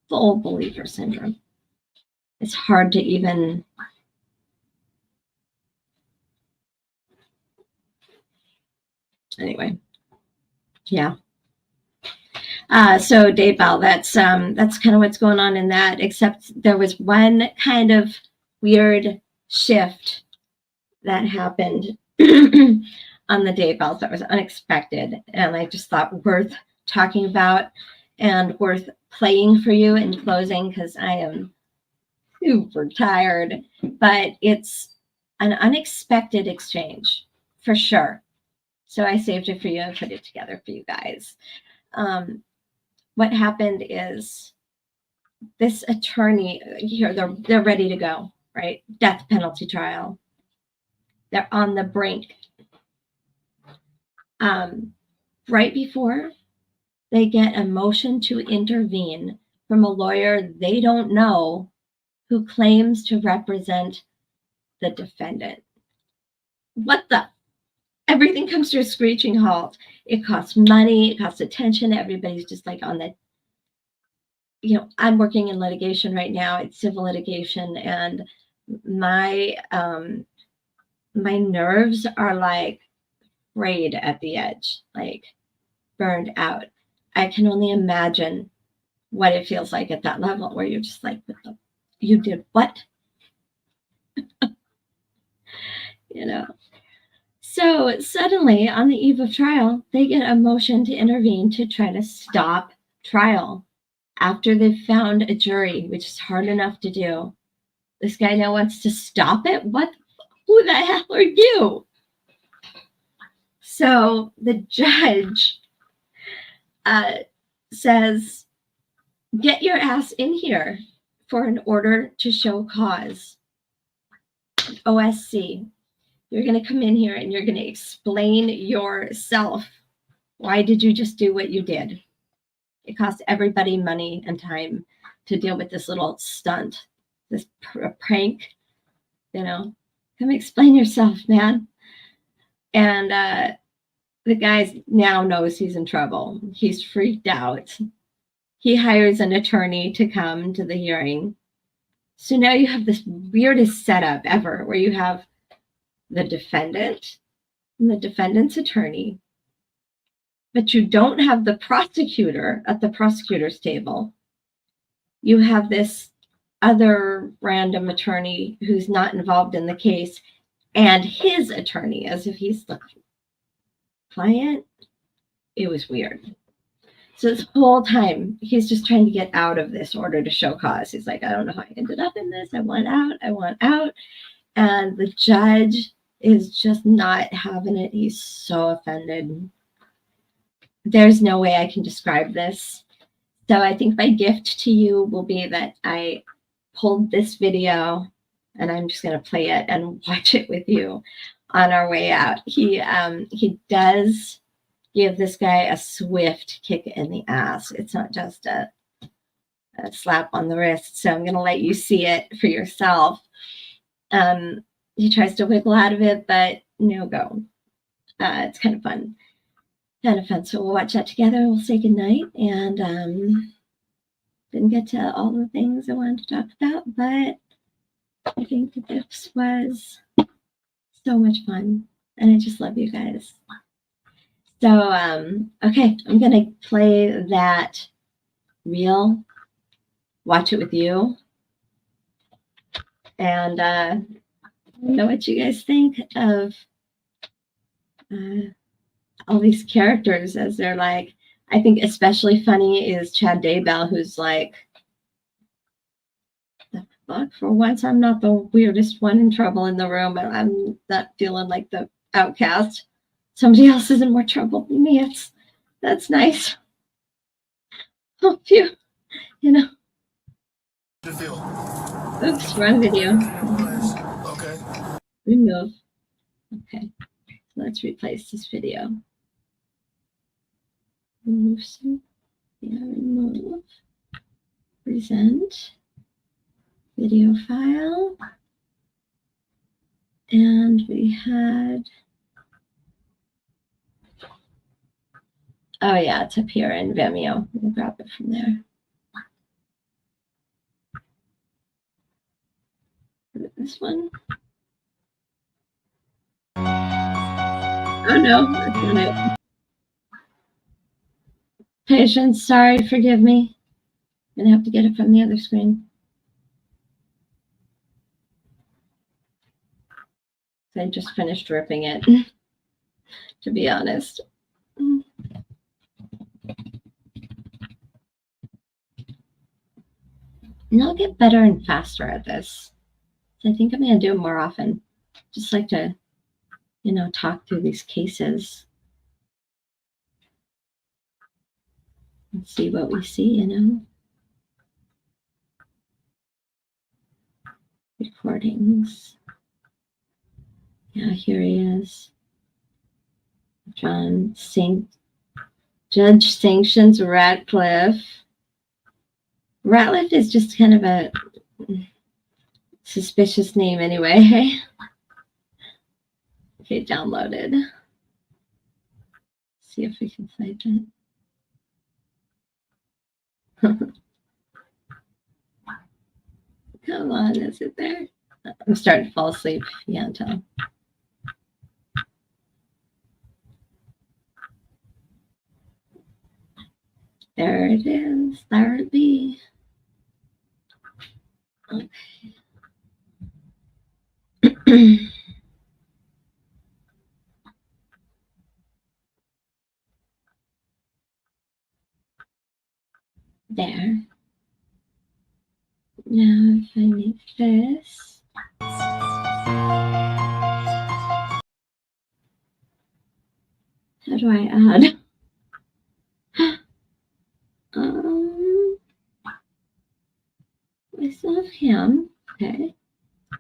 Full believer syndrome. It's hard to even anyway. Yeah. So Daybell, that's kind of what's going on in that, except there was one kind of weird shift that happened on the Daybells that was unexpected and I just thought worth talking about. and worth playing for you in closing because I am super tired, but it's an unexpected exchange for sure. So I saved it for you and put it together for you guys. What happened is this attorney here, they're ready to go, right? Death penalty trial. They're on the brink. Right before they get a motion to intervene from a lawyer they don't know who claims to represent the defendant. What the? Everything comes to a screeching halt. It costs money, it costs attention. Everybody's just like on the, I'm working in litigation right now. It's civil litigation, and my my nerves are like frayed at the edge, like burned out. I can only imagine what it feels like at that level where you're just like, you did what? So suddenly, on the eve of trial, they get a motion to intervene to try to stop trial after they've found a jury, which is hard enough to do. This guy now wants to stop it? What? Who the hell are you? So the judge says, get your ass in here for an order to show cause. OSC. You're going to come in here and you're going to explain yourself. Why did you just do what you did? It cost everybody money and time to deal with this little stunt, this prank. Come explain yourself, man. And the guy now knows he's in trouble. He's freaked out. He hires an attorney to come to the hearing. So now you have this weirdest setup ever where you have the defendant and the defendant's attorney, but you don't have the prosecutor at the prosecutor's table. You have this other random attorney who's not involved in the case and his attorney, as if he's the client. It was weird. So this whole time, he's just trying to get out of this order to show cause. He's like, I don't know how I ended up in this. I want out. And the judge is just not having it. He's so offended. There's no way I can describe this. So I think my gift to you will be that I pulled this video and I'm just going to play it and watch it with you on our way out. He does give this guy a swift kick in the ass. It's not just a slap on the wrist. So I'm going to let you see it for yourself. He tries to wiggle out of it, but no go. It's kind of fun. So we'll watch that together. We'll say goodnight. And didn't get to all the things I wanted to talk about, but I think that this was so much fun. And I just love you guys. So, okay, I'm going to play that reel, watch it with you, and know what you guys think of all these characters as they're like, I think especially funny is Chad Daybell, who's like, the fuck, for once I'm not the weirdest one in trouble in the room, but I'm not feeling like the outcast. Somebody else is in more trouble than me. That's nice. Oh, phew. Oops, wrong video. Okay. Remove. Okay, so let's replace this video. Remove some. Yeah, remove. Present. Video file. And we had. Oh, yeah, it's up here in Vimeo. We'll grab it from there. This one. Oh, no, that's not it. Patience, sorry, forgive me. I'm going to have to get it from the other screen. I just finished ripping it, to be honest. And I'll get better and faster at this. So I think I'm going to do it more often. Just like to, talk through these cases and see what we see, Recordings. Yeah, here he is. Judge sanctions Ratcliffe. Ratcliffe is just kind of a suspicious name anyway. Okay, downloaded. See if we can find it. Come on, is it there? I'm starting to fall asleep. You can't tell. There it is. There it be. Okay. There. Now if I make this. How do I add? I still have him. Okay.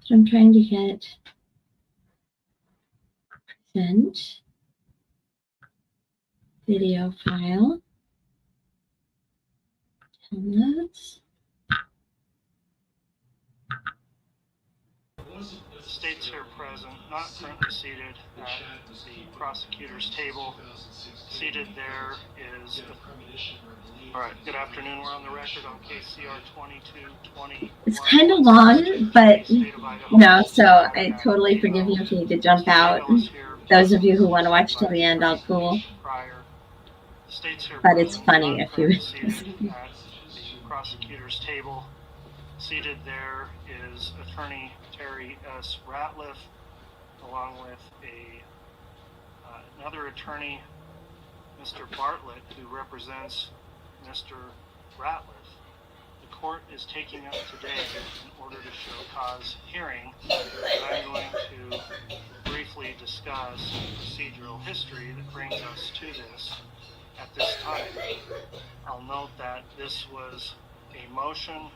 So I'm trying to get present video file. Downloads. States here present, not currently seated at the prosecutor's table. Seated there is. All right, good afternoon. We're on the record on KCR 2220. It's kind of long, but so I totally forgive you if you need to jump out. Those of you who want to watch till the end, all cool. But it's funny if you. At the prosecutor's table. Seated there is Attorney Terry S. Ratliff, along with another attorney, Mr. Bartlett, who represents Mr. Ratliff. The court is taking up today in order to show cause hearing, and I'm going to briefly discuss the procedural history that brings us to this at this time. I'll note that this was a motion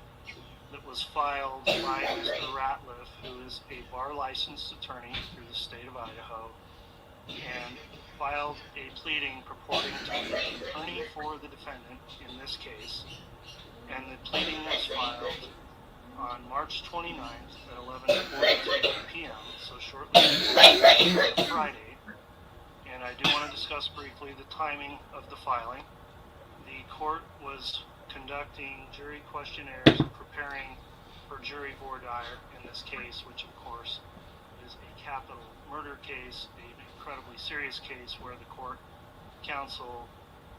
that was filed by Mr. Ratliff, who is a bar licensed attorney through the state of Idaho, and filed a pleading purporting to be the attorney for the defendant in this case. And the pleading was filed on March 29th at 11:42 p.m., so shortly before Friday. And I do want to discuss briefly the timing of the filing. The court was conducting jury questionnaires and preparing for jury voir dire in this case, which of course is a capital murder case, an incredibly serious case where the court counsel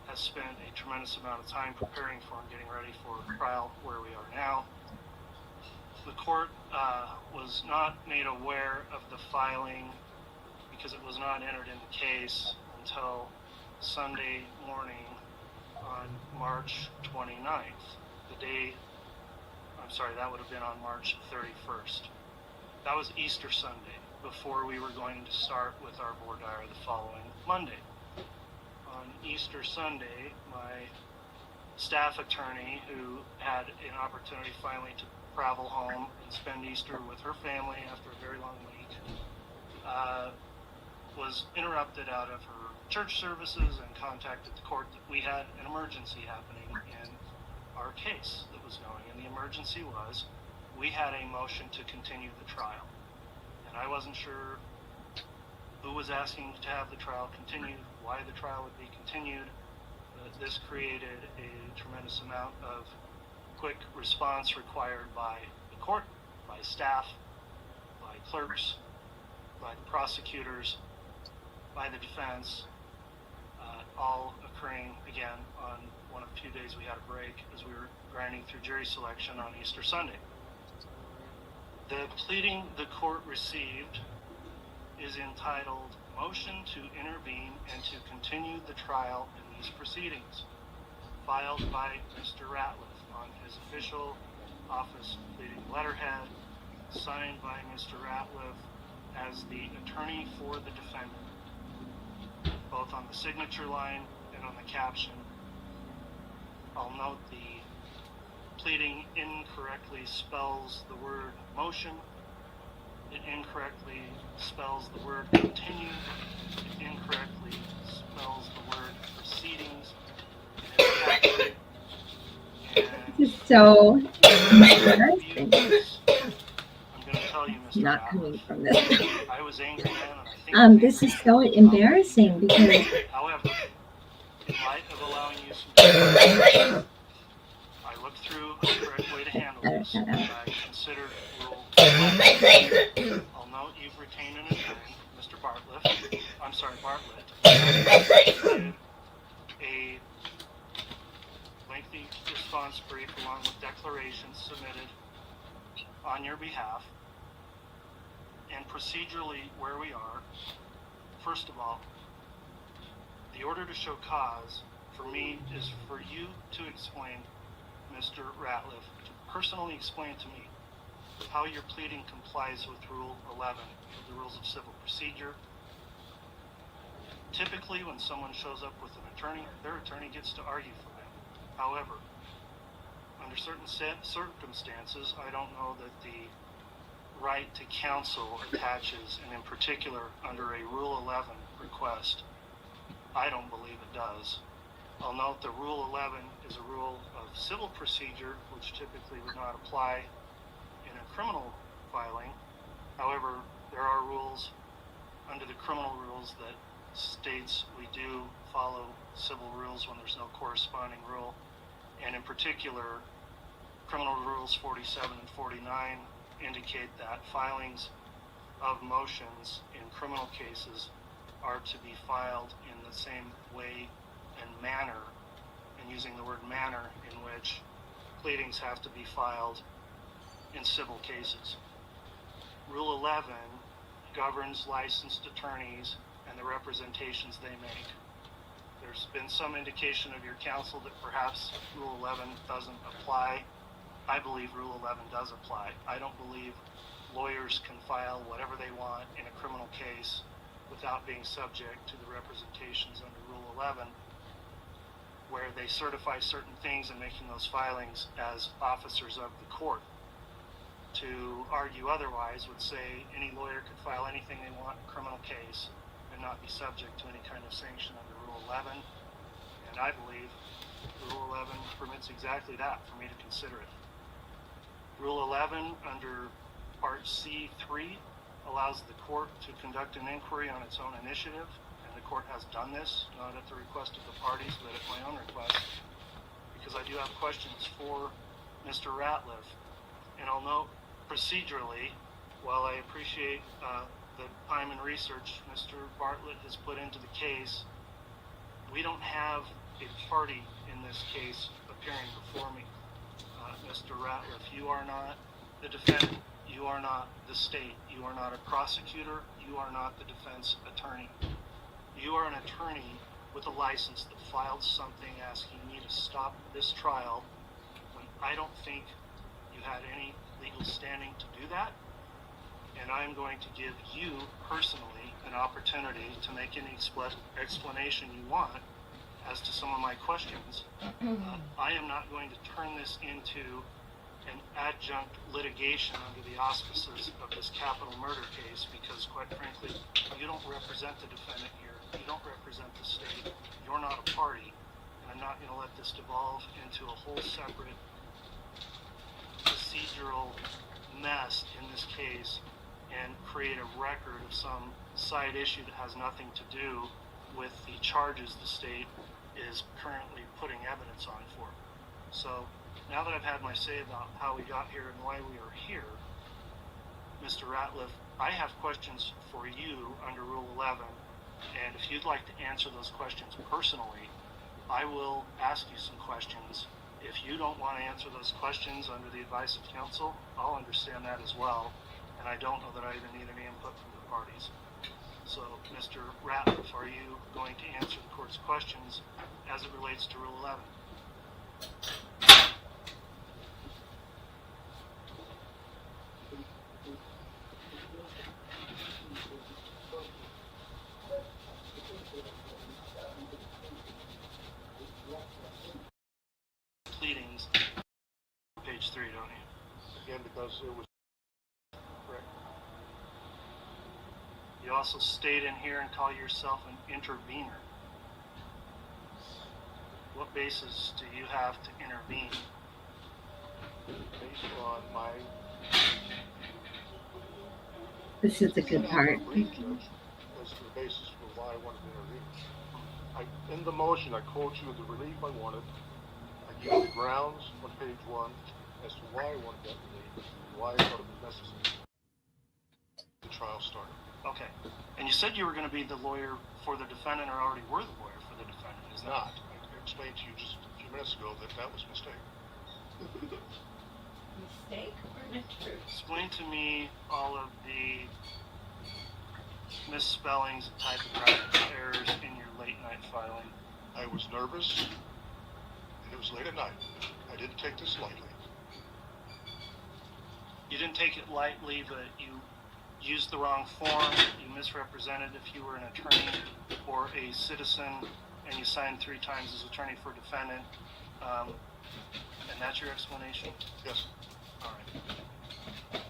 has spent a tremendous amount of time preparing for and getting ready for trial where we are now. The court was not made aware of the filing because it was not entered in the case until Sunday morning on March 29th, that would have been on March 31st. That was Easter Sunday, before we were going to start with our voir dire the following Monday. On Easter Sunday, my staff attorney, who had an opportunity finally to travel home and spend Easter with her family after a very long week, was interrupted out of her church services and contacted the court that we had an emergency happening in our case that was going. And the emergency was, we had a motion to continue the trial. And I wasn't sure who was asking to have the trial continued, why the trial would be continued. This created a tremendous amount of quick response required by the court, by staff, by clerks, by the prosecutors, by the defense, all occurring again on one of the few days we had a break as we were grinding through jury selection on Easter Sunday. The pleading the court received is entitled Motion to Intervene and to Continue the Trial in These Proceedings, filed by Mr. Ratliff on his official office pleading letterhead, signed by Mr. Ratliff as the attorney for the defendant, both on the signature line and on the caption. I'll note the pleading incorrectly spells the word motion. It incorrectly spells the word continue. It incorrectly spells the word proceedings. This is so embarrassing. I'm going to tell you, Mr. Not Ratliff, coming from this. I was angry then, and I think This is so embarrassing because however, in light of allowing you some time, I looked through the correct way to handle this, and I considered rule 11. I'll note you've retained an attorney, Mr. Bartlett. I'm sorry, Bartlett. Did a lengthy response brief along with declarations submitted on your behalf. And procedurally, where we are, first of all, the order to show cause for me is for you to explain, Mr. Ratliff, to personally explain to me how your pleading complies with Rule 11 of the Rules of Civil Procedure. Typically, when someone shows up with an attorney, their attorney gets to argue for them. However, under certain circumstances, I don't know that the right to counsel attaches, and in particular under a Rule 11 request. I don't believe it does. I'll note that Rule 11 is a rule of civil procedure, which typically would not apply in a criminal filing. However, there are rules under the criminal rules that states we do follow civil rules when there's no corresponding rule. And in particular, Criminal Rules 47 and 49 indicate that filings of motions in criminal cases are to be filed in the same way and manner, and using the word manner, in which pleadings have to be filed in civil cases. Rule 11 governs licensed attorneys and the representations they make. There's been some indication of your counsel that perhaps Rule 11 doesn't apply. I believe Rule 11 does apply. I don't believe lawyers can file whatever they want in a criminal case without being subject to the representations under Rule 11, where they certify certain things and making those filings as officers of the court. To argue otherwise would say any lawyer could file anything they want in a criminal case and not be subject to any kind of sanction under Rule 11. And I believe Rule 11 permits exactly that, for me to consider it. Rule 11 under Part C3 allows the court to conduct an inquiry on its own initiative, and the court has done this, not at the request of the parties, but at my own request, because I do have questions for Mr. Ratliff. And I'll note procedurally, while I appreciate the time and research Mr. Bartlett has put into the case, we don't have a party in this case appearing before me. Mr. Ratliff, you are not the defendant. You are not the state. You are not a prosecutor. You are not the defense attorney. You are an attorney with a license that filed something asking me to stop this trial when I don't think you had any legal standing to do that. And I'm going to give you personally an opportunity to make any explanation you want as to some of my questions. I am not going to turn this into an adjunct litigation under the auspices of this capital murder case, because quite frankly, you don't represent the defendant here. You don't represent the state. You're not a party. And I'm not going to let this devolve into a whole separate procedural mess in this case and create a record of some side issue that has nothing to do with the charges the state is currently putting evidence on for. So now that I've had my say about how we got here and why we are here, Mr. Ratliff, I have questions for you under Rule 11, and if you'd like to answer those questions personally, I will ask you some questions. If you don't want to answer those questions under the advice of counsel, I'll understand that as well, and I don't know that I even need any input from the parties. So, Mr. Ratliff, are you going to answer the court's questions as it relates to Rule 11? pleadings, page 3, don't you? Again, because it was correct. You also state in here and call yourself an intervener. What basis do you have to intervene? Based on my This is a good part. brief, Judge, as to the basis for why I wanted to intervene. In the motion, I quote you the relief I wanted. I give you the grounds on page 1 as to why I wanted that relief, and why I thought it was necessary. The trial started. Okay. And you said you were going to be the lawyer for the defendant, or already were the lawyer for the defendant, is that Not. I explained to you just a few minutes ago that that was a mistake. Mistake or not true? Explain to me all of the misspellings and typographical errors in your late night filing. I was nervous, and it was late at night. I didn't take this lightly. You didn't take it lightly, but you used the wrong form. You misrepresented if you were an attorney or a citizen, and you signed 3 times as attorney for defendant. And that's your explanation? Yes. All right.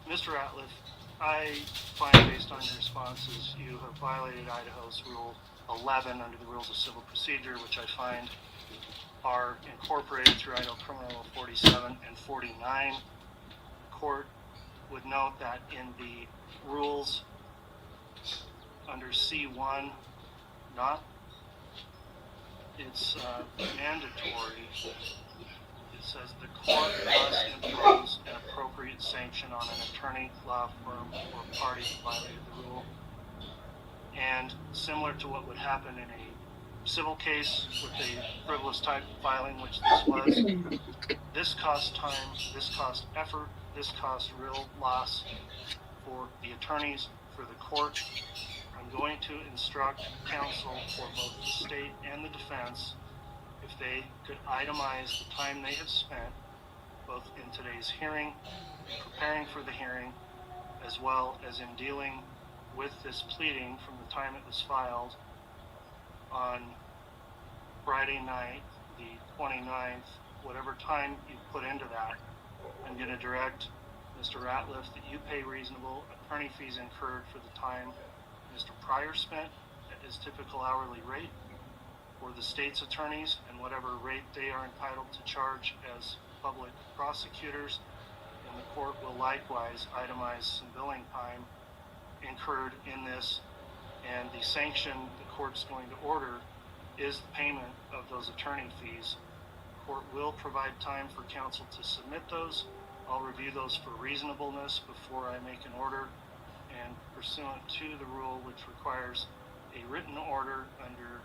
Mr. Ratliff, I find based on your responses, you have violated Idaho's Rule 11 under the Rules of Civil Procedure, which I find are incorporated through Idaho Criminal Law 47 and 49. The court would note that in the rules under C1, it's mandatory. It says the court must impose an appropriate sanction on an attorney, law firm, or party that violated the rule. And similar to what would happen in a civil case with a frivolous type filing, which this was, this cost time, this cost effort, this cost real loss for the attorneys, for the court. I'm going to instruct counsel for both the state and the defense if they could itemize the time they have spent, both in today's hearing, in preparing for the hearing, as well as in dealing with this pleading from the time it was filed on Friday night, the 29th, whatever time you put into that. I'm going to direct Mr. Ratliff that you pay reasonable attorney fees incurred for the time Mr. Pryor spent at his typical hourly rate, for the state's attorneys and whatever rate they are entitled to charge as public prosecutors, and the court will likewise itemize some billing time incurred in this, and the sanction the court's going to order is the payment of those attorney fees. The court will provide time for counsel to submit those. I'll review those for reasonableness before I make an order, and pursuant to the rule which requires a written order under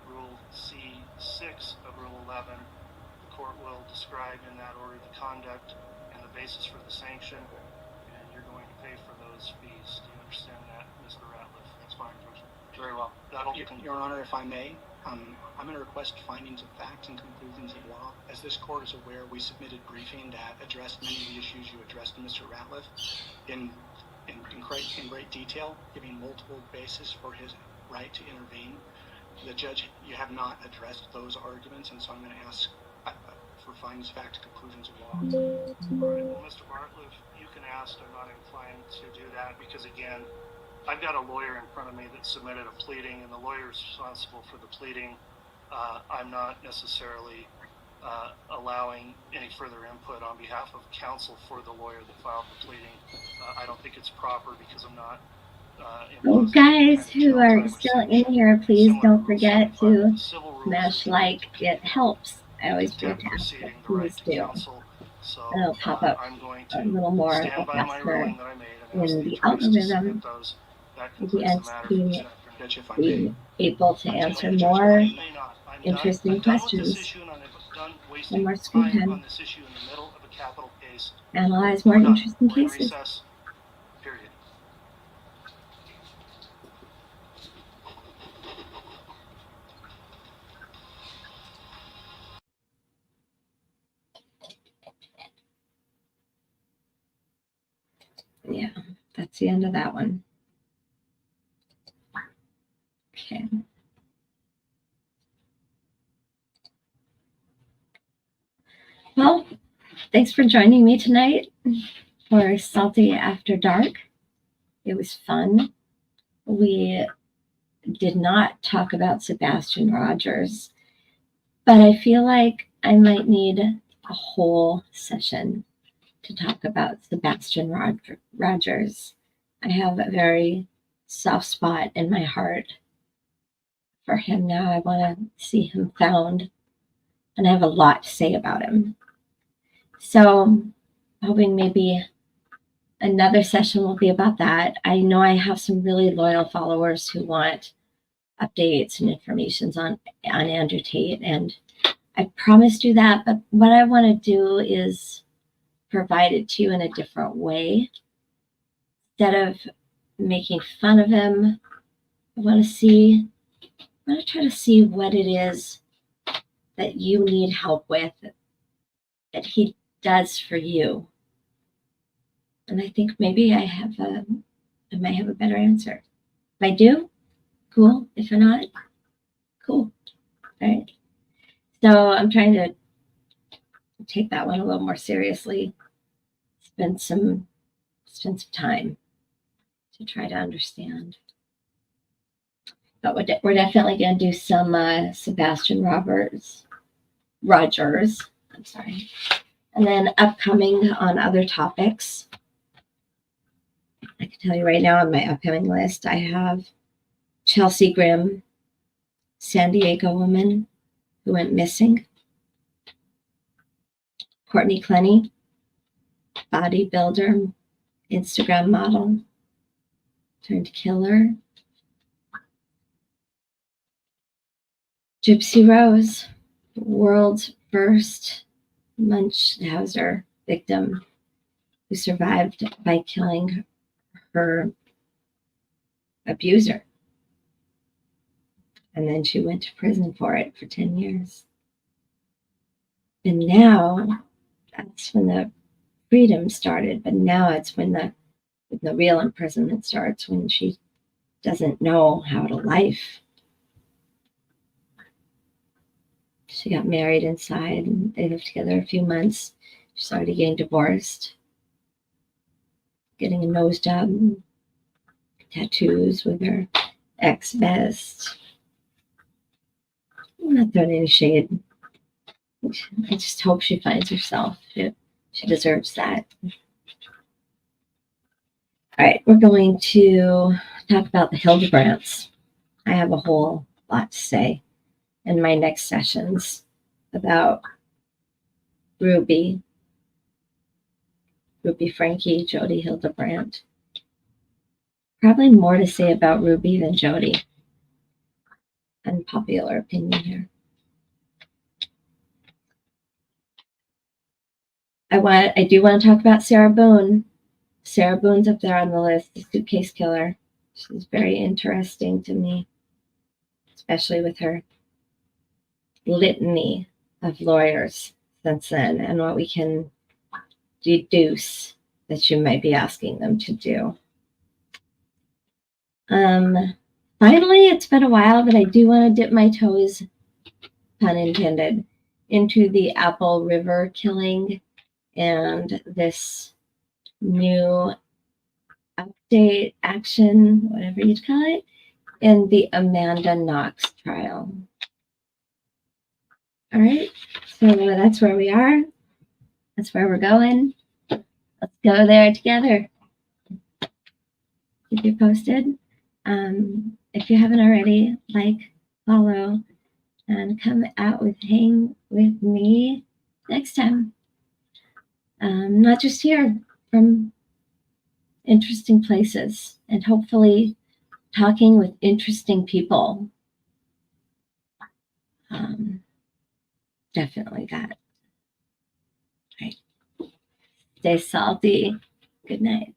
Rule C6 of Rule 11, the court will describe in that order the conduct and the basis for the sanction, and you're going to pay for those fees. Do you understand that, Mr. Ratliff? That's fine, Judge. Very well. That'll Your Honor, if I may, I'm going to request findings of facts and conclusions of law. As this court is aware, we submitted briefing that addressed many of the issues you addressed to Mr. Ratliff in great detail, giving multiple bases for his right to intervene. The judge, you have not addressed those arguments, and so I'm going to ask for findings, facts, conclusions of law. All right. Well, Mr. Bartliff, you can ask. I'm not inclined to do that because, again, I've got a lawyer in front of me that submitted a pleading, and the lawyer is responsible for the pleading. I'm not necessarily allowing any further input on behalf of counsel for the lawyer that filed the pleading. I don't think it's proper because I'm not. Oh, guys who are still in here, please don't forget to smash like. It helps. I always do ask that. Please do. And it'll pop up a little more faster in the algorithm with the entity being able to answer more interesting questions and more screen time. Analyze more interesting cases. Yeah, that's the end of that one. Okay. Well, thanks for joining me tonight for Salty After Dark. It was fun. We did not talk about Sebastian Rogers, but I feel like I might need a whole session to talk about Sebastian Rogers. I have a very soft spot in my heart for him now. I want to see him found, and I have a lot to say about him. So, hoping maybe another session will be about that. I know I have some really loyal followers who want updates and information on Andrew Tate, and I promised you that, but what I want to do is provide it to you in a different way. Instead of making fun of him, I want to try to see what it is that you need help with that he does for you. And I think maybe I might have a better answer. If I do, cool. If not, cool. All right. So I'm trying to take that one a little more seriously. Spend some time to try to understand. But we're definitely going to do some Sebastian Rogers. I'm sorry. And then upcoming on other topics. I can tell you right now on my upcoming list, I have Chelsea Grimm, San Diego woman who went missing. Courtney Clenny, bodybuilder, Instagram model, turned killer. Gypsy Rose, world's first Munchausen victim who survived by killing her abuser. And then she went to prison for it for 10 years. And now, that's when the freedom started, but now it's when the real imprisonment starts, when she doesn't know how to life. She got married inside, and they lived together a few months. She's already getting divorced, getting a nose job, tattoos with her ex-best. I'm not throwing any shade. I just hope she finds herself. She deserves that. All right, we're going to talk about the Hildebrands. I have a whole lot to say in my next sessions about Ruby Frankie, Jody Hildebrandt. Probably more to say about Ruby than Jody. Unpopular opinion here. I do want to talk about Sarah Boone. Sarah Boone's up there on the list, the suitcase killer. She's very interesting to me, especially with her litany of lawyers since then and what we can deduce that you might be asking them to do. Finally, it's been a while, but I do want to dip my toes, pun intended, into the Apple River killing and this new update, action, whatever you'd call it, in the Amanda Knox trial. All right, so that's where we are. That's where we're going. Let's go there together. Keep you posted. If you haven't already, like, follow, and come out hang with me next time. Not just here, from interesting places, and hopefully talking with interesting people. Definitely that. All right. Stay salty. Good night.